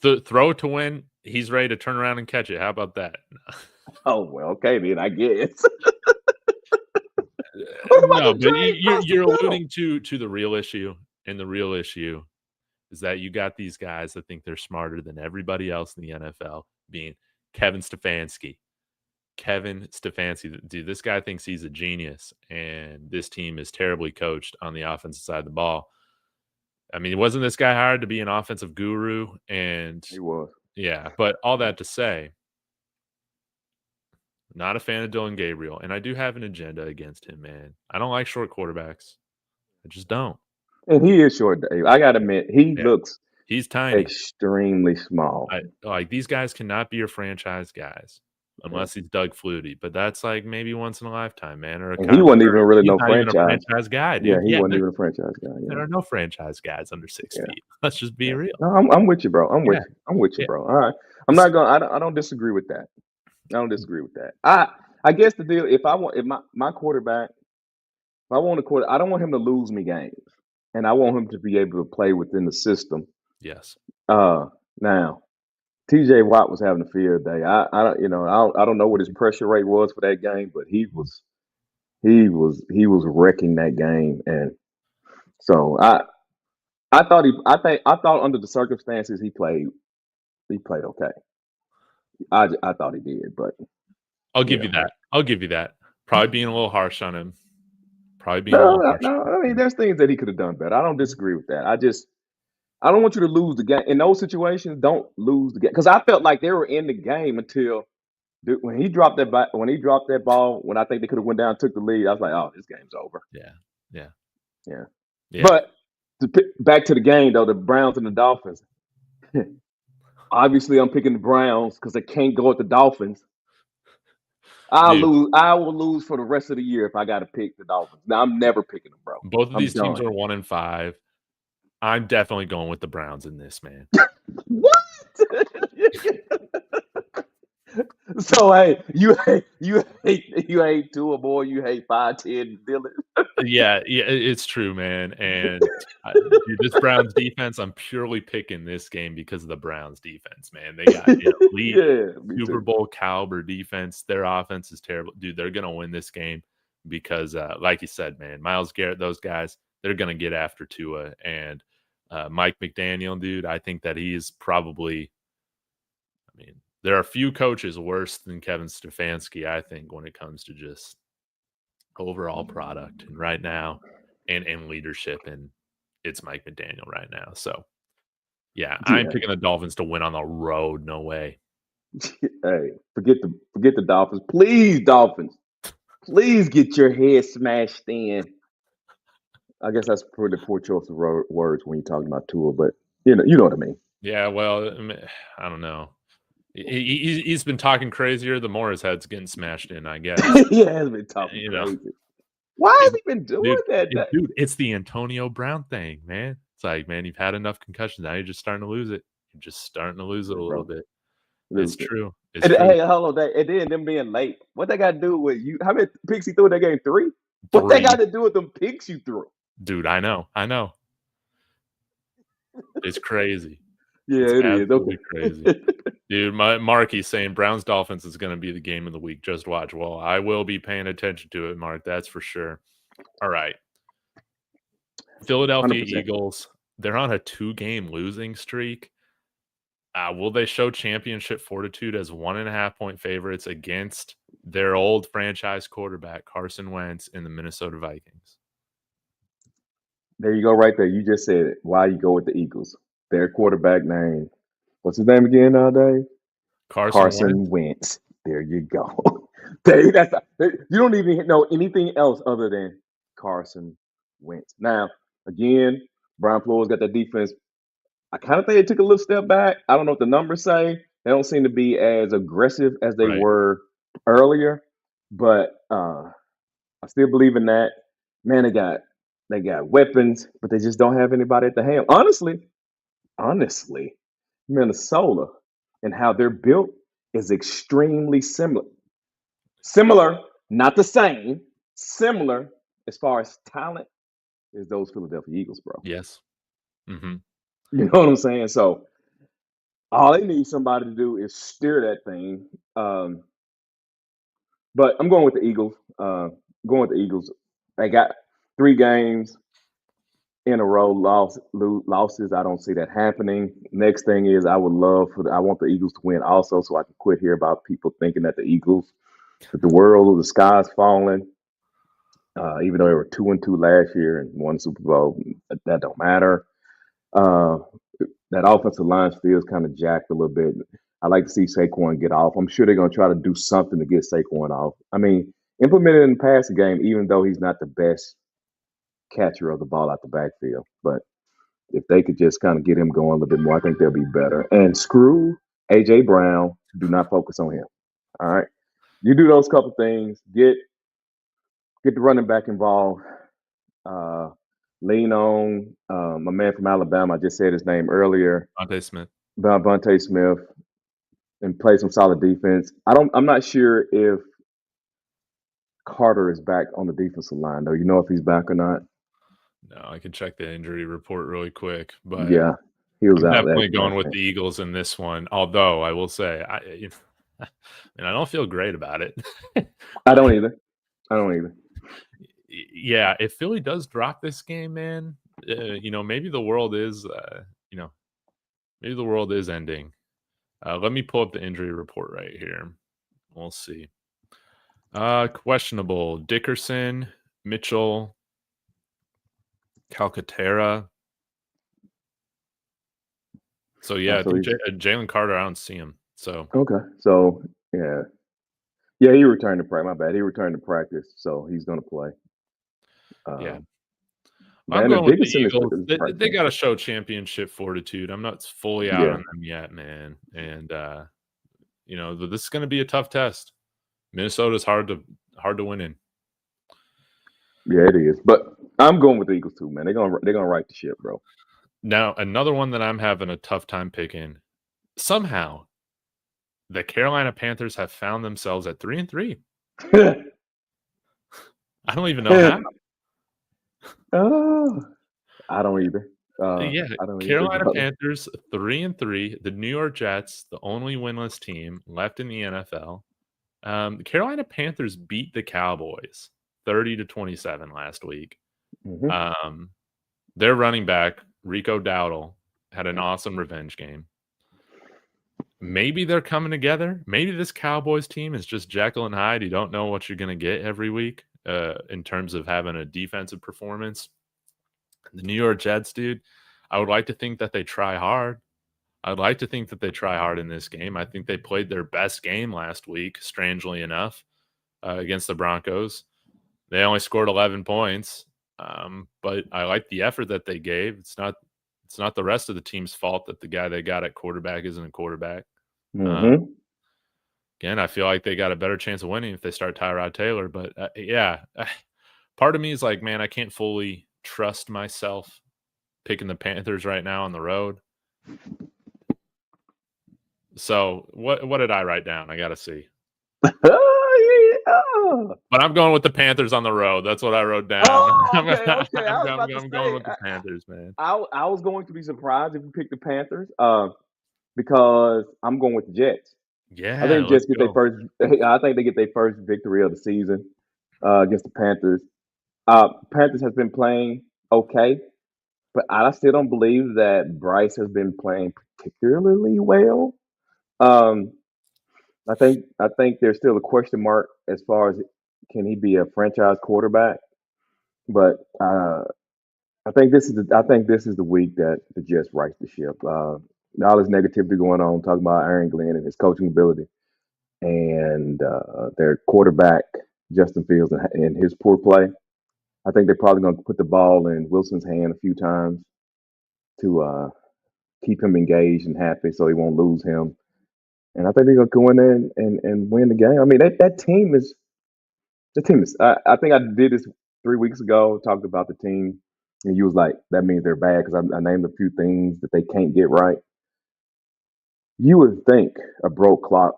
Throw to win. He's ready to turn around and catch it. How about that? Oh well, okay then. I guess. No, but you're alluding to the real issue, and the real issue is that you got these guys that think they're smarter than everybody else in the NFL, being Kevin Stefanski. Kevin Stefanski, dude, this guy thinks he's a genius, and this team is terribly coached on the offensive side of the ball. I mean, wasn't this guy hired to be an offensive guru? And he was. Yeah, but all that to say, not a fan of Dylan Gabriel, and I do have an agenda against him, man. I don't like short quarterbacks. I just don't. And he is short, Dave. I gotta admit, he's tiny, extremely small. Like these guys cannot be your franchise guys unless he's Doug Flutie, but that's like maybe once in a lifetime, man. Or he wasn't even really no franchise guy, dude. Yeah, he wasn't even a franchise guy. Yeah. There are no franchise guys under 6 feet. Let's just be real. No, I'm with you, bro. I'm with you, bro. All right, I'm not gonna. I don't disagree with that. I don't disagree with that. I guess the deal, if my quarterback, if I want a quarter, I don't want him to lose me games, and I want him to be able to play within the system. Yes. Now, T.J. Watt was having a field day. I don't know what his pressure rate was for that game, but he was wrecking that game, and so I thought under the circumstances he played okay. I thought he did, but I'll give you that. I'll give you that. Probably being a little harsh on him. I mean, there's things that he could have done better. I don't disagree with that. I don't want you to lose the game in those situations. Don't lose the game because I felt like they were in the game until when he dropped that ball. When I think they could have went down, and took the lead. I was like, oh, this game's over. Yeah. But back to the game though, the Browns and the Dolphins. Obviously, I'm picking the Browns because they can't go at the Dolphins. I will lose for the rest of the year if I got to pick the Dolphins. Now I'm never picking them, bro. Both of these teams are 1-5. I'm definitely going with the Browns in this, man. What? So hey, you hate Tua, boy. You hate 5'10" Dylan. Yeah, it's true, man. And dude, this Browns defense, I'm purely picking this game because of the Browns defense, man. They got elite Super Bowl caliber defense. Their offense is terrible, dude. They're gonna win this game because, like you said, man, Myles Garrett, those guys, they're gonna get after Tua and Mike McDaniel, dude. I think that he is probably. I mean, there are few coaches worse than Kevin Stefanski, I think, when it comes to just overall product and right now and leadership, and it's Mike McDaniel right now. So yeah, I'm picking the Dolphins to win on the road. No way. Hey, forget the Dolphins. Please, Dolphins. Please get your head smashed in. I guess that's pretty poor choice of words when you're talking about Tua, but you know what I mean. Yeah, well, I don't know. He's been talking crazier the more his head's getting smashed in, I guess. He has been talking crazy. Why has he been doing that? Dude, it's the Antonio Brown thing, man. It's like, man, you've had enough concussions. Now you're just starting to lose it. You're just starting to lose it a little bit. It's true. It's And, true. hey, hold on. And then them being late. What they got to do with you? How many picks he threw in that game? 3? What they got 3. to do with them picks you threw? Dude, I know. It's crazy. Yeah, It's it is. absolutely crazy. Okay. Dude, Marky's saying Browns Dolphins is gonna be the game of the week. Just watch. Well, I will be paying attention to it, Mark. That's for sure. All right. Philadelphia 100%. Eagles, they're on a 2-game losing streak. Will they show championship fortitude as 1.5-point favorites against their old franchise quarterback, Carson Wentz, in the Minnesota Vikings? There you go, right there. You just said it. Why you go with the Eagles? Their quarterback name. What's his name again nowadays? Carson Wentz? Carson Wentz. There you go. You don't even know anything else other than Carson Wentz. Now, again, Brian Flores got that defense. I kind of think they took a little step back. I don't know what the numbers say. They don't seem to be as aggressive as they Right. were earlier, but I still believe in that. Man, they got weapons, but they just don't have anybody at the helm. Honestly, Minnesota and how they're built is extremely similar. Similar, not the same. Similar as far as talent is those Philadelphia Eagles, bro. Yes. Mhm. You know what I'm saying? So all they need somebody to do is steer that thing. But I'm going with the Eagles. Going with the Eagles. They got 3 games in a row losses. I don't see that happening. Next thing is I want the Eagles to win also, so I can quit here about people thinking that the world, the sky's falling. Even though they were 2-2 last year and won the Super Bowl, that don't matter. Uh, that offensive line still is kind of jacked a little bit. I like to see Saquon get off. I'm sure they're going to try to do something to get Saquon off. I mean, implement it in the passing game, even though he's not the best catcher of the ball out the backfield. But if they could just kind of get him going a little bit more, I think they'll be better. And screw AJ Brown. Do not focus on him. All right. You do those couple things. Get the running back involved. Uh, lean on my man from Alabama. I just said his name earlier, Devontae Smith. Vontae Smith, and play some solid defense. I'm not sure if Carter is back on the defensive line though. You know if he's back or not? No, I can check the injury report really quick, but Yeah, he was I'm out definitely going last with game. the Eagles in this one. Although I will say, I don't feel great about it. I don't either. I don't either. Yeah, if Philly does drop this game, man, maybe the world is, maybe the world is ending. Let me pull up the injury report right here. We'll see. Questionable: Dickerson, Mitchell, Calcaterra. So yeah, Oh, I so think he's Jalen Carter. I don't see him. So okay. So yeah, he returned to practice. My bad. He returned to practice, so he's going to play. yeah, I'm Brandon going with the Dickinson is Eagles. They practicing. got to show championship fortitude. I'm not fully out Yeah, on them yet, man. And this is going to be a tough test. Minnesota's hard to win in. yeah, it is. But I'm going with the Eagles too, man. They're gonna right the ship, bro. Now, another one that I'm having a tough time picking. Somehow, the Carolina Panthers have found themselves at 3-3. I don't even know how. Oh, I don't either. Yeah, I don't either, Carolina brother. Panthers 3-3. The New York Jets, the only winless team left in the NFL. The Carolina Panthers beat the Cowboys 30-27 last week. Hmm. Their running back, Rico Dowdle, had an awesome revenge game. Maybe they're coming together. Maybe this Cowboys team is just Jekyll and Hyde. You don't know what you're going to get every week in terms of having a defensive performance. The New York Jets, dude, I would like to think that they try hard. I'd like to think that they try hard in this game. I think they played their best game last week, strangely enough, against the Broncos. They only scored 11 points, but I like the effort that they gave. It's not the rest of the team's fault that the guy they got at quarterback isn't a quarterback. Hmm. Again, I feel like they got a better chance of winning if they start Tyrod Taylor. But part of me is like, man, I can't fully trust myself picking the Panthers right now on the road. So what did I write down? I gotta see. Oh, yeah. But I'm going with the Panthers on the road. That's what I wrote down. Oh, I'm okay, okay. I was about to I'm going say, with the Panthers, man. I was going to be surprised if you picked the Panthers, because I'm going with the Jets. I Yeah, think let's Jets get their go. first. I think they get their first victory of the season against the Panthers. Panthers has been playing okay, but I still don't believe that Bryce has been playing particularly well. Um, I think there's still a question mark as far as can he be a franchise quarterback. But I think this is the week that the Jets right the ship. All this negativity going on, talking about Aaron Glenn and his coaching ability, and their quarterback Justin Fields and his poor play. I think they're probably going to put the ball in Wilson's hand a few times to keep him engaged and happy, so he won't lose him. And I think they're going to go in there and win the game. I mean, that team is the team is. I think I did this 3 weeks ago. Talked about the team, and you was like, "That means they're bad," because I named a few things that they can't get right. You would think a broke clock,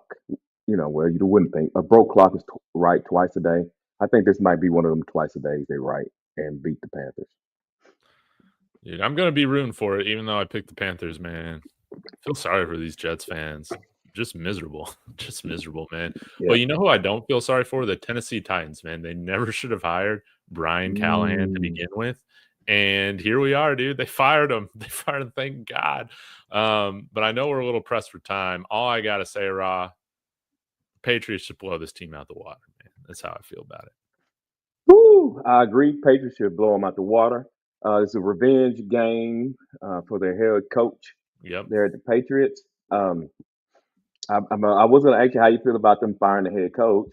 well, you wouldn't think a broke clock is right twice a day. I think this might be one of them twice a days they right and beat the Panthers. Dude, I'm gonna be rooting for it, even though I picked the Panthers, man. Feel sorry for these Jets fans. Just miserable. Just miserable, man. But Yeah. you know who I don't feel sorry for? The Tennessee Titans, man. They never should have hired Brian Callahan to Mm. begin with. And here we are, dude. They fired him. They fired him, thank God. But I know we're a little pressed for time. All I gotta say, Raw, Patriots should blow this team out the water, man. That's how I feel about it. Woo, I agree. Patriots should blow them out the water. It's a revenge game for their head coach Yep. there at the Patriots. I was going to ask you how you feel about them firing the head coach.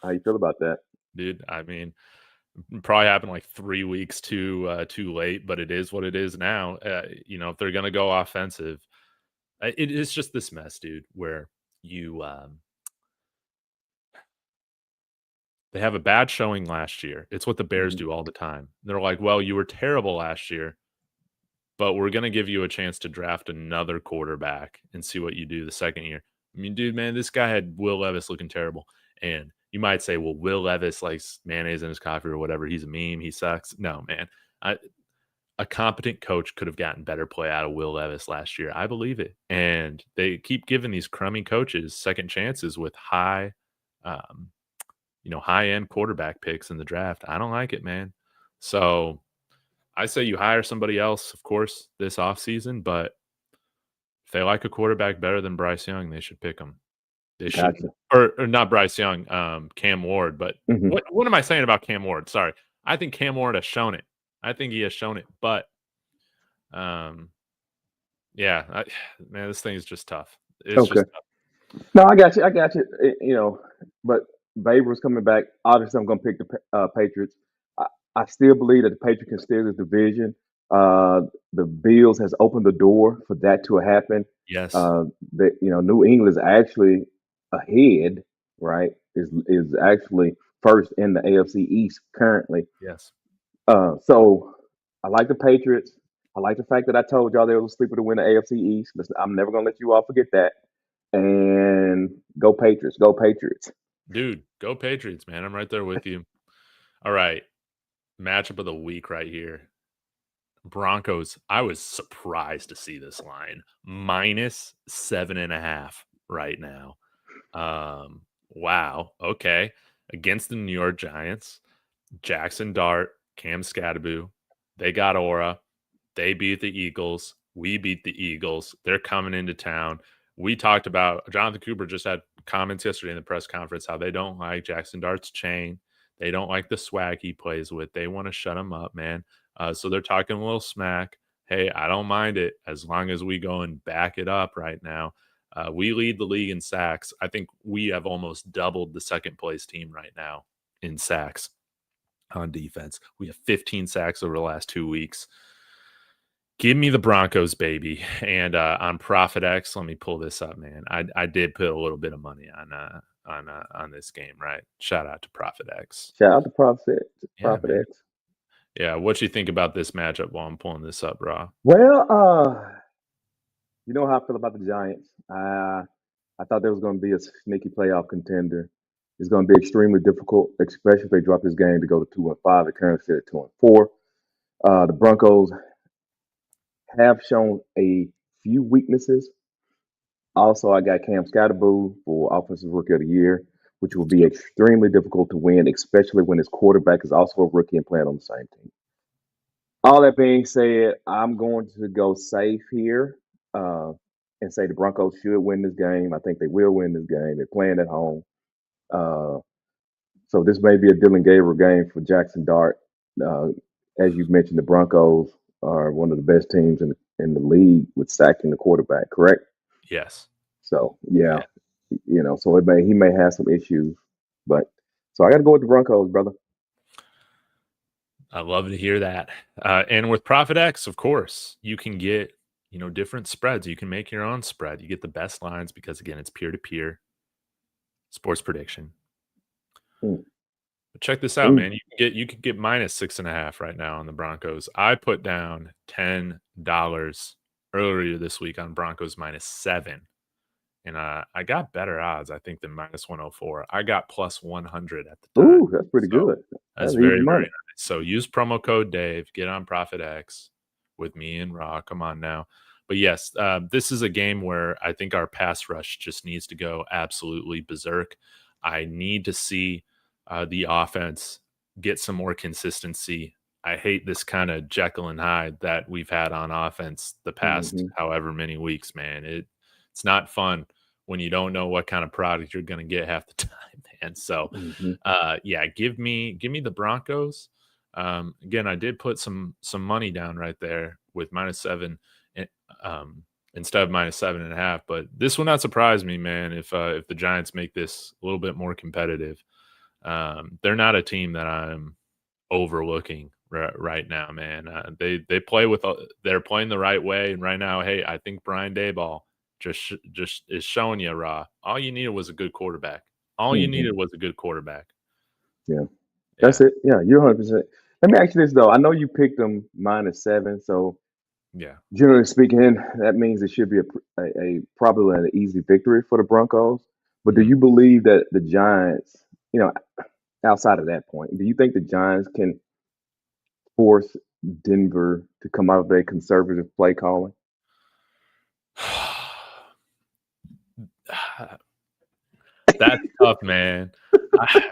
How you feel about that? Dude, I mean, probably happened like 3 weeks too late, but it is what it is now. If they're gonna go offensive, it is just this mess, dude, where you they have a bad showing last year. It's what the Bears Mhm. do all the time. They're like, "Well, you were terrible last year, but we're gonna give you a chance to draft another quarterback and see what you do the second year." I mean, dude, man, this guy had Will Levis looking terrible. And you might say, well, Will Levis likes mayonnaise in his coffee or whatever. He's a meme. He sucks. No, man. A competent coach could have gotten better play out of Will Levis last year. I believe it. And they keep giving these crummy coaches second chances with um, high end quarterback picks in the draft. I don't like it, man. So I say you hire somebody else, of course, this offseason, but if they like a quarterback better than Bryce Young, they should pick him. They should, Gotcha. or not Bryce Young, Cam Ward. But Hmm. what am I saying about Cam Ward? Sorry, I think Cam Ward has shown it. I think he has shown it, but um, yeah, man, this thing is just tough. It's Okay. just tough. No, I got you. I got you. But Baber's coming back. Obviously, I'm going to pick the Patriots. I, I still believe that the Patriots can steal this division. Uh, the Bills has opened the door for that to happen. Yes, New England is actually ahead, right? Is actually first in the AFC East currently. yes, So I like the Patriots. I like the fact that I told y'all they was a sleeper to win the AFC East. Listen, I'm never gonna let you all forget that. And go Patriots, go Patriots. dude, go Patriots, man. I'm right there with you. All right, matchup of the week right here. Broncos. I was surprised to see this line -7.5 right now. Wow. Okay. Against the New York Giants, Jackson Dart, Cam Scadaboo, they got aura. They beat the Eagles. We beat the Eagles. They're coming into town. We talked about Jonathan Cooper just had comments yesterday in the press conference how they don't like Jackson Dart's chain. They don't like the swag he plays with. They want to shut him up, man. So they're talking a little smack. Hey, I don't mind it as long as we go and back it up right now. We lead the league in sacks. I think we have almost doubled the second place team right now in sacks on defense. We have 15 sacks over the last 2 weeks. Give me the Broncos, baby. And on Profit X, let me pull this up, man. I did put a little bit of money on this game, right? Shout out to Profit X. Shout out to Prophet, Yeah, Prophet man. X. Yeah, what you think about this matchup while I'm pulling this up, bro? Well, You know how I feel about the Giants. I thought there was going to be a sneaky playoff contender. It's going to be extremely difficult, especially if they drop this game to go to 2-5. They currently sit at 2-4. The Broncos have shown a few weaknesses. Also, I got Cam Scatterboo for Offensive Rookie of the Year, which will be extremely difficult to win, especially when his quarterback is also a rookie and playing on the same team. All that being said, I'm going to go safe here uh, and say the Broncos should win this game. I think they will win this game. They're playing at home. Uh, so this may be a Dylan Gabriel game for Jackson Dart. Uh, as you mentioned, the Broncos are one of the best teams in the league with sacking the quarterback, correct? Yes. So yeah, Yeah. so he may have some issues, but so I got to go with the Broncos, brother. I love to hear that. And with Profit X, of course, you can get, different spreads. You can make your own spread. You get the best lines because, again, it's peer-to-peer sports prediction. Hmm. But check this out, man. You can get -6.5 right now on the Broncos. I put down $10 earlier this week on Broncos -7. And I got better odds, I think, than -104. I got +100 at the time. Ooh, that's pretty So good. that's That's easy very, very money. nice. So use promo code Dave, get on Profit X with me and Raw. Come on now. But yes, this is a game where I think our pass rush just needs to go absolutely berserk. I need to see the offense get some more consistency. I hate this kind of Jekyll and Hyde that we've had on offense the past Hmm. however many weeks, man. It's not fun when you don't know what kind of product you're going to get half the time, man. So, Hmm. yeah, give me the Broncos. Again, I did put some money down right there with -7, um, instead of -7.5. But this will not surprise me, man. If the Giants make this a little bit more competitive, they're not a team that I'm overlooking right now, man. They play with they're playing the right way, and right now, hey, I think Brian Daboll just is showing you, Raw. All you needed was a good quarterback. All you Hmm. needed was a good quarterback. Yeah, that's Yeah, it. Yeah, you're 100%. Let me ask you this though. I know you picked them -7, so yeah. generally speaking, that means it should be a probably an easy victory for the Broncos. But do Mhm. you believe that the Giants, you know, outside of that point, do you think the Giants can force Denver to come out of a conservative play calling? That's tough, man. I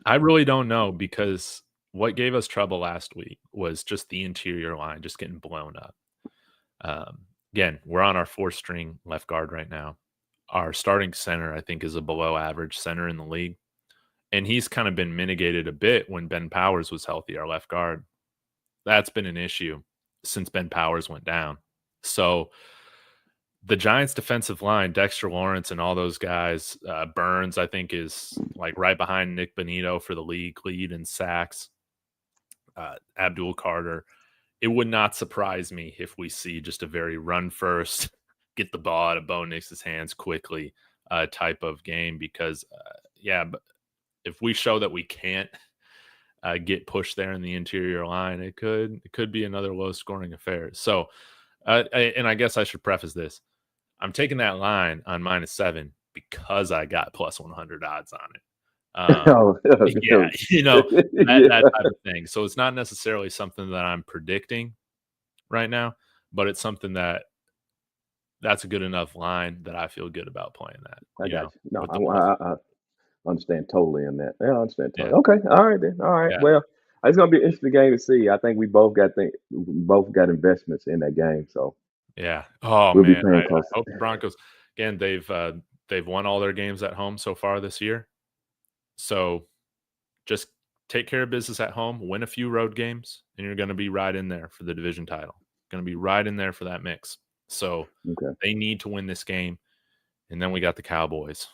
I really don't know because what gave us trouble last week was just the interior line just getting blown up. Again, we're on our fourth string left guard right now. Our starting center, I think, is a below average center in the league. And he's kind of been mitigated a bit when Ben Powers was healthy, our left guard. That's been an issue since Ben Powers went down. So the Giants' defensive line, Dexter Lawrence and all those guys, Burns, I think, is like right behind Nick Bonito for the league lead in sacks. Abdul Carter. It would not surprise me if we see just a very run first, get the ball out of Bo Nix's hands quickly type of game because, yeah, but if we show that we can't get pushed there in the interior line, it could be another low scoring affair. So, and I guess I should preface this: I'm taking that line on -7 because I got +100 odds on it. Oh, Yeah, that yeah, type of thing. So it's not necessarily something that I'm predicting right now, but it's something that's a good enough line that I feel good about playing that, I got you. No, with the plus. I understand totally in that. Yeah, I understand Yeah, totally. Okay, all right then. All right. yeah, Well, it's gonna be an interesting game to see. I think we both got investments in that game, so yeah. Oh, we'll be man, I paying I close. hope the Broncos again, they've won all their games at home so far this year. So, just take care of business at home, win a few road games, and you're gonna be right in there for the division title. Gonna be right in there for that mix. So, Okay, they need to win this game, and then we got the Cowboys.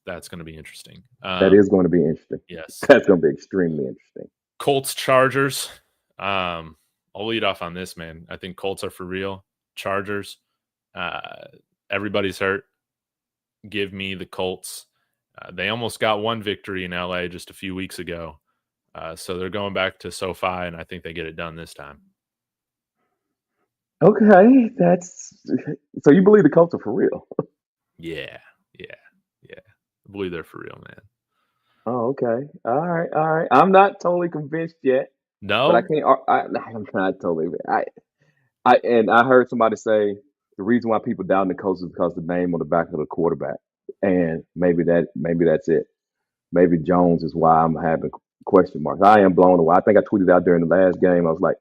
That's gonna be interesting. that is going to be interesting. Yes. That's going to be extremely interesting. Colts, Chargers. I'll lead off on this, man. I think Colts are for real. Chargers, uh, everybody's hurt. Give me the Colts. They almost got one victory in LA just a few weeks ago. So they're going back to SoFi, and I think they get it done this time. Okay, that's so you believe the Colts are for real? Yeah, yeah, yeah. I believe they're for real, man. Oh, okay. All right, all right. I'm not totally convinced yet, but I No, can't. I'm not totally. I heard somebody say the reason why people down the Colts is because the name on the back of the quarterback, and maybe that's it. Maybe Jones is why I'm having question marks. I am blown away. I think I tweeted out during the last game. I was like,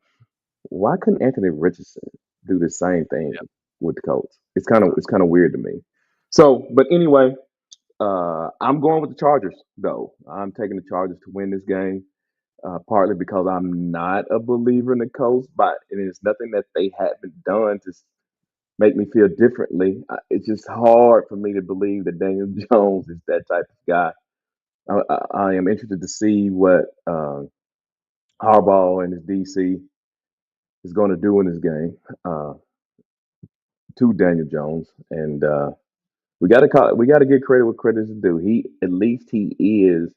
why couldn't Anthony Richardson do the same thing yeah, with the Colts? It's kind of weird to me. So, but anyway, I'm going with the Chargers though. I'm taking the Chargers to win this game. Partly because I'm not a believer in the Colts, but it's nothing that they haven't done to make me feel differently. It's just hard for me to believe that Daniel Jones is that type of guy. I am interested to see what Harbaugh and his DC is going to do in this game to Daniel Jones, and we got to give credit what credit is due. He is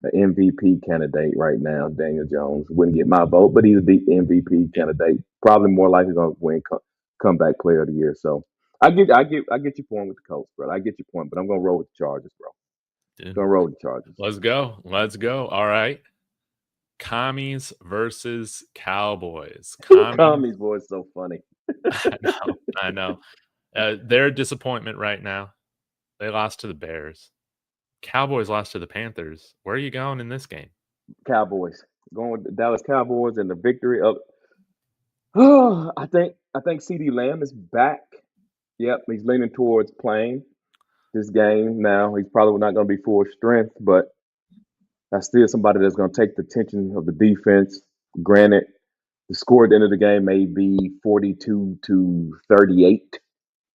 an MVP candidate right now. Daniel Jones wouldn't get my vote, but he's a deep MVP yeah, candidate. Probably more likely going to win comeback player of the year. So I get your point with the Colts, bro. I get your point, but I'm going to roll with the Chargers, bro. dude. Gonna roll with the Chargers. Let's go. Let's go. All right. Commies versus Cowboys. Commies. Commies, boy, is so funny. I know. I know. They're a disappointment right now. They lost to the Bears. Cowboys lost to the Panthers. Where are you going in this game? Cowboys going with the Dallas Cowboys and the victory of. Oh, I think CD Lamb is back. Yep, he's leaning towards playing this game now. He's probably not going to be full strength, but that's still somebody that's going to take the tension of the defense. Granted, the score at the end of the game may be 42-38,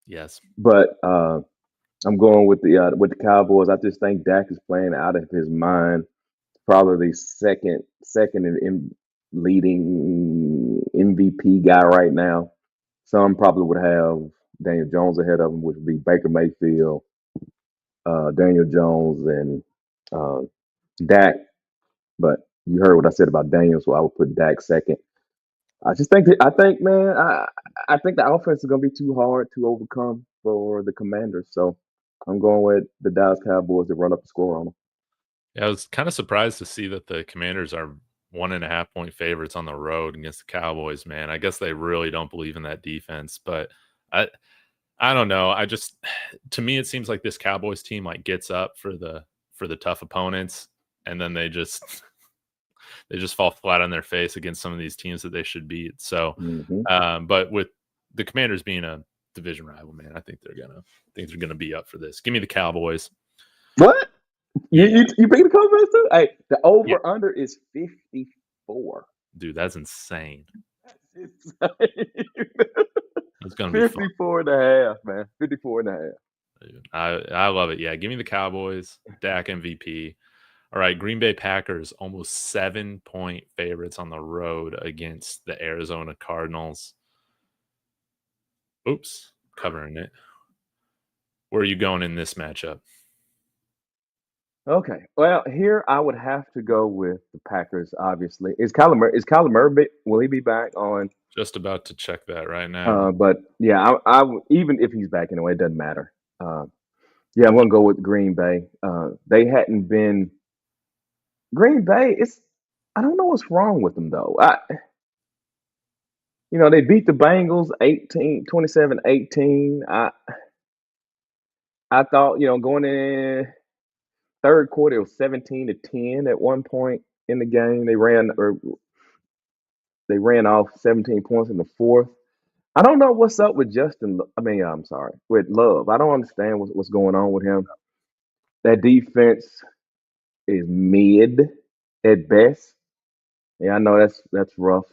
Yes. but I'm going with the Cowboys. I just think Dak is playing out of his mind. Probably the second in leading MVP guy right now. Some probably would have Daniel Jones ahead of him, which would be Baker Mayfield, Daniel Jones, and uh, Dak. But you heard what I said about Daniel, so I would put Dak second. I think the offense is going to be too hard to overcome for the Commanders. So I'm going with the Dallas Cowboys to run up the score on them. Yeah, I was kind of surprised to see that the Commanders are 1.5 point favorites on the road against the Cowboys, man. I guess they really don't believe in that defense, but I I don't know. I just to me it seems like this Cowboys team like gets up for the tough opponents and then they just fall flat on their face against some of these teams that they should beat. So, Hmm. but with the Commanders being a division rival, man, I think they're gonna be up for this. Give me the Cowboys. What? You, Yeah, you you beat the Cowboys too? Hey, the yeah, over under is 54. dude, that's insane. It's That's gonna be fun. 54 and a half, man. 54 and a half. Dude. I love it. Yeah, give me the Cowboys. Dak MVP. All right, Green Bay Packers almost 7 point favorites on the road against the Arizona Cardinals. Oops, covering it. Where are you going in this matchup? Okay. Well, here I would have to go with the Packers. Obviously, is Kyler Murray? Will he be back on? Just about to check that right now. But yeah, even if he's back anyway, it doesn't matter. Yeah, I'm gonna go with Green Bay. They hadn't been Green Bay. It's I don't know what's wrong with them though. They beat the Bengals 27-18. I thought going in third quarter it was 17-10 at one point in the game. They ran off 17 points in the fourth. I don't know what's up with Justin. I mean, I'm sorry, with Love. I don't understand what's going on with him. That defense is mid at best. Yeah, I know that's rough.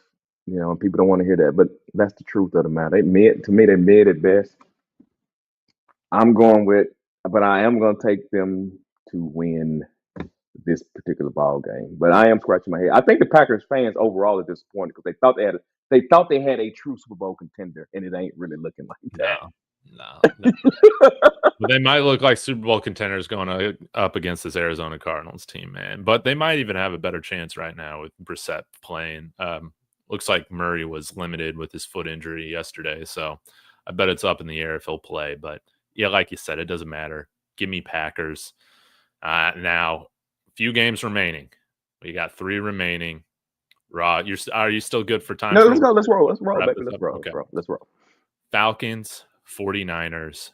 And people don't want to hear that, but that's the truth of the matter. They mid to me. They're mid at best. I'm going with, but I am going to take them to win this particular ball game. But I am scratching my head. I think the Packers fans overall are disappointed because they thought they had a true Super Bowl contender, and it ain't really looking like No, no. that. But they might look like Super Bowl contenders going up against this Arizona Cardinals team, man. But they might even have a better chance right now with Brissett playing. looks like Murray was limited with his foot injury yesterday, so I bet it's up in the air if he'll play. But yeah, like you said, it doesn't matter. Give me Packers. Now, few games remaining. We got 3 remaining. Raw, are you still good for time No, for a let's little go. Let's bit? roll. Let's roll, Wrap baby. this Let's up? roll. Okay. Let's roll. Falcons, 49ers,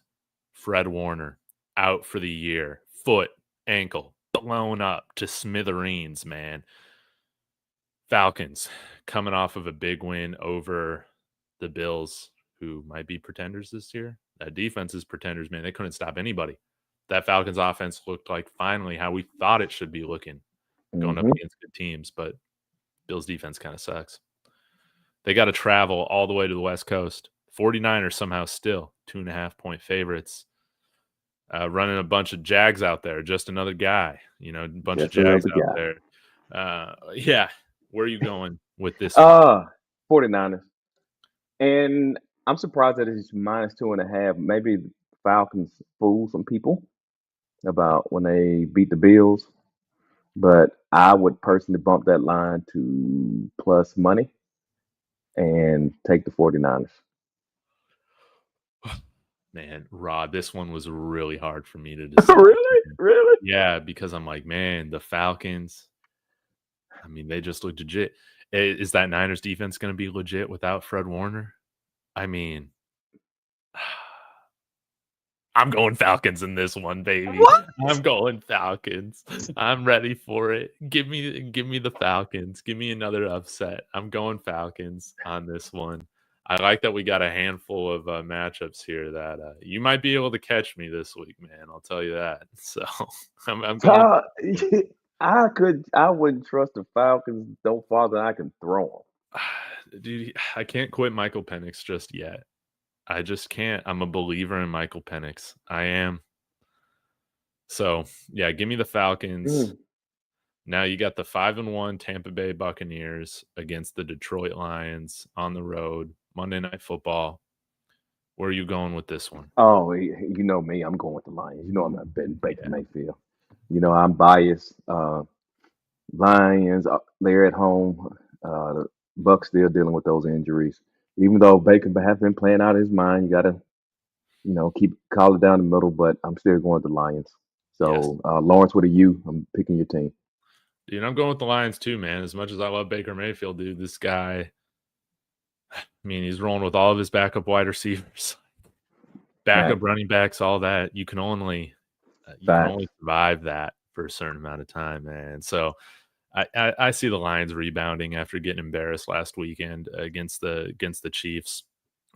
Fred Warner out for the year. Foot, ankle, blown up to smithereens, man. Falcons coming off of a big win over the Bills, who might be pretenders this year. That defense is pretenders, man. They couldn't stop anybody. That Falcons offense looked like finally how we thought it should be looking going up Mm-hmm. against good teams, but Bills defense kind of sucks. They got to travel all the way to the West Coast. 49ers somehow still 2.5-point favorites. Running a bunch of Jags out there, just another guy, a bunch of Just Jags another out guy. there. Yeah. Where are you going with this one? 49ers. And I'm surprised that it's -2.5. Maybe the Falcons fool some people about when they beat the Bills, but I would personally bump that line to plus money and take the 49ers. Man, Rod, this one was really hard for me to decide. Really? Really? Yeah, because I'm like, man, the Falcons, I mean, they just look legit. Is that Niners defense going to be legit without Fred Warner? I mean, I'm going Falcons in this one, baby. What? I'm going Falcons. I'm ready for it. Give me the Falcons. Give me another upset. I'm going Falcons on this one. I like that we got a handful of matchups here that you might be able to catch me this week, man. I'll tell you that. So I'm going. Uh, I wouldn't trust the Falcons no farther than I can throw Dude, I can't quit Michael Penix just yet. I just can't. I'm a believer in Michael Penix. I am. So yeah, give me the Falcons. them. Now you got the 5-1 Tampa Bay Buccaneers against the Detroit Lions on the road, Monday Night Football. Where are you going with this one? Oh, you know me. I'm going with the Lions. You know I'm not betting Baker Yeah. Mayfield. You know I'm biased. Lions, they're at home. The Bucks still dealing with those injuries. Even though Baker has been playing out of his mind, you gotta, keep call it down the middle. But I'm still going with the Lions. Yes. So Lawrence with a U. I'm picking your team. Dude, I'm going with the Lions too, man. As much as I love Baker Mayfield, dude, this guy, I mean, he's rolling with all of his backup wide receivers, backup Fact. running backs, all that. You can only Fact. survive that for a certain amount of time, man. So I see the Lions rebounding after getting embarrassed last weekend against the Chiefs.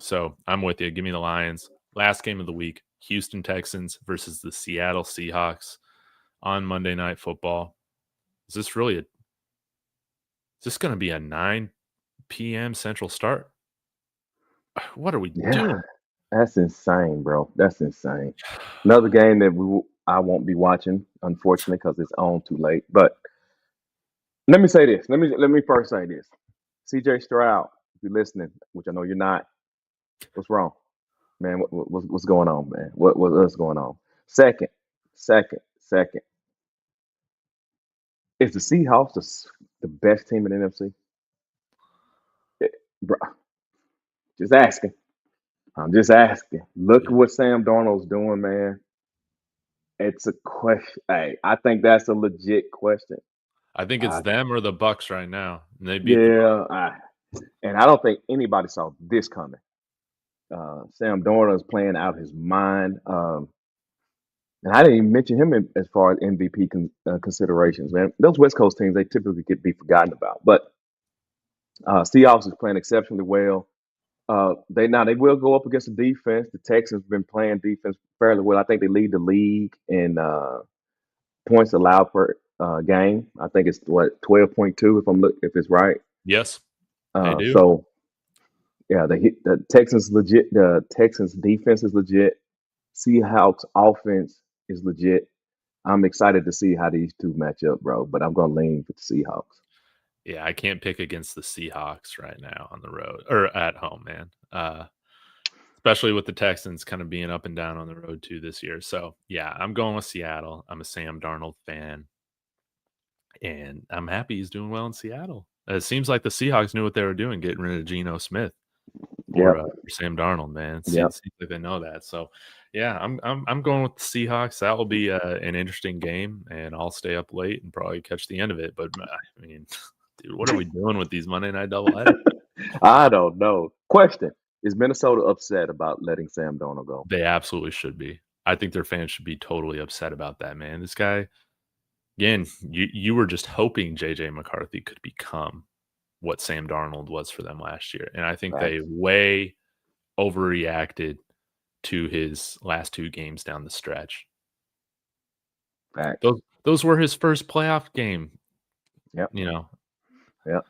So I'm with you. Give me the Lions. Last game of the week, Houston Texans versus the Seattle Seahawks on Monday Night Football. Is this going to be a 9 p.m. Central start? What are we Yeah, doing? that's insane, bro. That's insane. Another game that I won't be watching, unfortunately, because it's on too late. But let me say this. Let me first say this. CJ Stroud, if you're listening, which I know you're not, what's wrong, man? What's going on, man? What's going on? Second. Is the Seahawks the best team in the NFC? Bro, just asking. I'm just asking. Look at what Sam Darnold's doing, man. It's a question. Hey, I think that's a legit question. I think it's I, them or the Bucks right now, and they beat the Bucks. yeah, and I don't think anybody saw this coming. Sam Darnold is playing out his mind. And I didn't even mention him as far as MVP considerations, man. Those West Coast teams, they typically get be forgotten about. But Seahawks is playing exceptionally well. They will go up against the defense. The Texans have been playing defense fairly well. I think they lead the league in points allowed per game. I think it's 12.2 if it's right. Yes, they do. So yeah, the Texans legit. The Texans defense is legit. Seahawks offense is legit. I'm excited to see how these two match up, bro. But I'm gonna lean for the Seahawks. Yeah, I can't pick against the Seahawks right now on the road or at home, man. Especially with the Texans kind of being up and down on the road too this year. So yeah, I'm going with Seattle. I'm a Sam Darnold fan, and I'm happy he's doing well in Seattle. It seems like the Seahawks knew what they were doing, getting rid of Geno Smith Yep. for Sam Darnold, man. It Yep. seems like they know that. So, yeah, I'm going with the Seahawks. That will be an interesting game, and I'll stay up late and probably catch the end of it. But I mean, dude, what are we doing with these Monday night doubleheaders? I don't know. Question: Is Minnesota upset about letting Sam Darnold go? They absolutely should be. I think their fans should be totally upset about that, man. This guy, again, you were just hoping JJ McCarthy could become what Sam Darnold was for them last year, and I think they Facts. way overreacted to his last 2 games down the stretch. Facts. Those were his first playoff game, Yep. you know? Yep.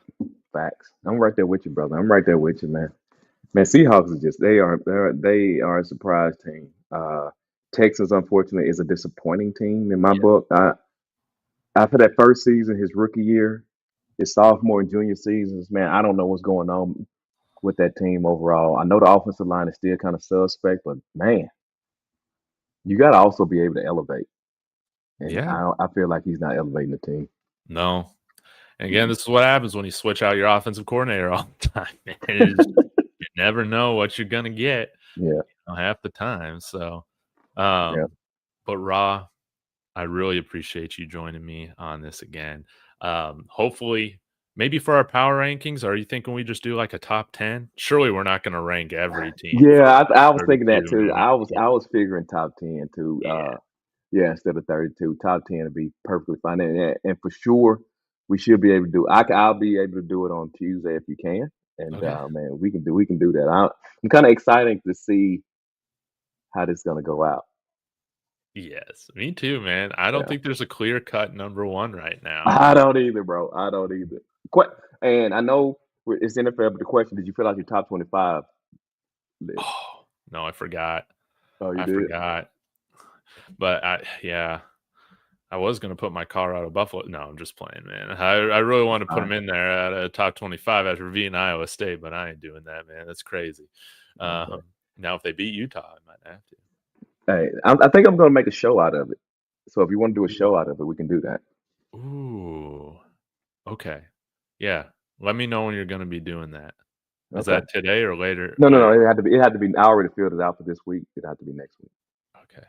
Facts. I'm right there with you, brother. I'm right there with you, man. Man, Seahawks is just they are a surprise team. Texas, unfortunately, is a disappointing team in my Yeah. book. After that first season, his rookie year, his sophomore and junior seasons, man, I don't know what's going on with that team overall. I know the offensive line is still kind of suspect, but man, you got to also be able to elevate. And Yeah. I feel like he's not elevating the team. No. And again, this is what happens when you switch out your offensive coordinator all the time, man. You never know what you're gonna get, Yeah, half the time. So, yeah. but Raw, I really appreciate you joining me on this again. Hopefully, maybe for our power rankings, are you thinking we just do like a top 10? Surely we're not going to rank every team from Yeah, I was thinking that 32, too. maybe. I was figuring top 10 too. Yeah. Yeah, instead of 32, top 10 would be perfectly fine. And for sure, we should be able to do. I'll be able to do it on Tuesday if you can. And Okay. man, we can do that. I'm kind of excited to see how this is gonna go out. Yes, me too, man. I don't Yeah, think there's a clear cut number one right now. I don't either, bro. I don't either. And I know it's NFL, but the question: Did you fill out your top 25 list? Oh, no, I forgot. Oh, you I did. forgot. But yeah, I was gonna put my Colorado Buffalo. No, I'm just playing, man. I really want to put them Fine. in there at a top 25 after beating Iowa State, but I ain't doing that, man. That's crazy. Okay. Now if they beat Utah, I might have to. Hey, I think I'm gonna make a show out of it. So if you want to do a show out of it, we can do that. Ooh, okay. Yeah, let me know when you're gonna be doing that. Is Okay. that today or later? No, no, Later. no. It had to be. I already filled it out for this week. It had to be next week. Okay.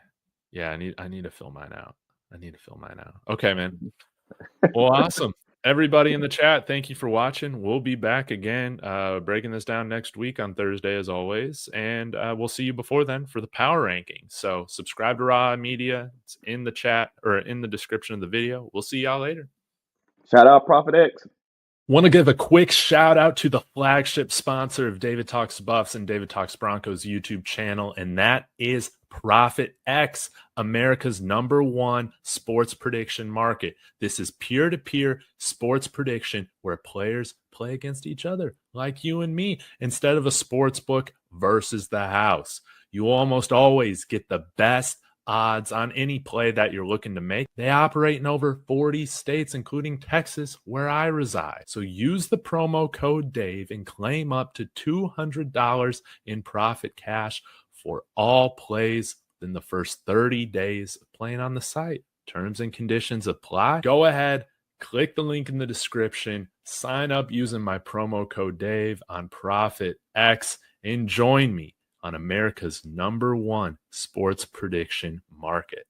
Yeah, I need to fill mine out. I need to fill mine out. Okay, man. Well, awesome. Everybody in the chat, thank you for watching. We'll be back again, breaking this down next week on Thursday, as always. And we'll see you before then for the power rankings. So subscribe to Raw Media. It's in the chat or in the description of the video. We'll see y'all later. Shout out Prophet X. Want to give a quick shout out to the flagship sponsor of David Talks Buffs and David Talks Broncos YouTube channel, and that is Profit X, America's #1 sports prediction market. This is peer-to-peer sports prediction where players play against each other, like you and me, instead of a sports book versus the house. You almost always get the best odds on any play that you're looking to make. They operate in over 40 states, including Texas, where I reside. So use the promo code Dave and claim up to $200 in profit cash for all plays in the first 30 days of playing on the site. Terms and conditions apply. Go ahead, click the link in the description, sign up using my promo code Dave on Profit X, and join me on America's #1 sports prediction market.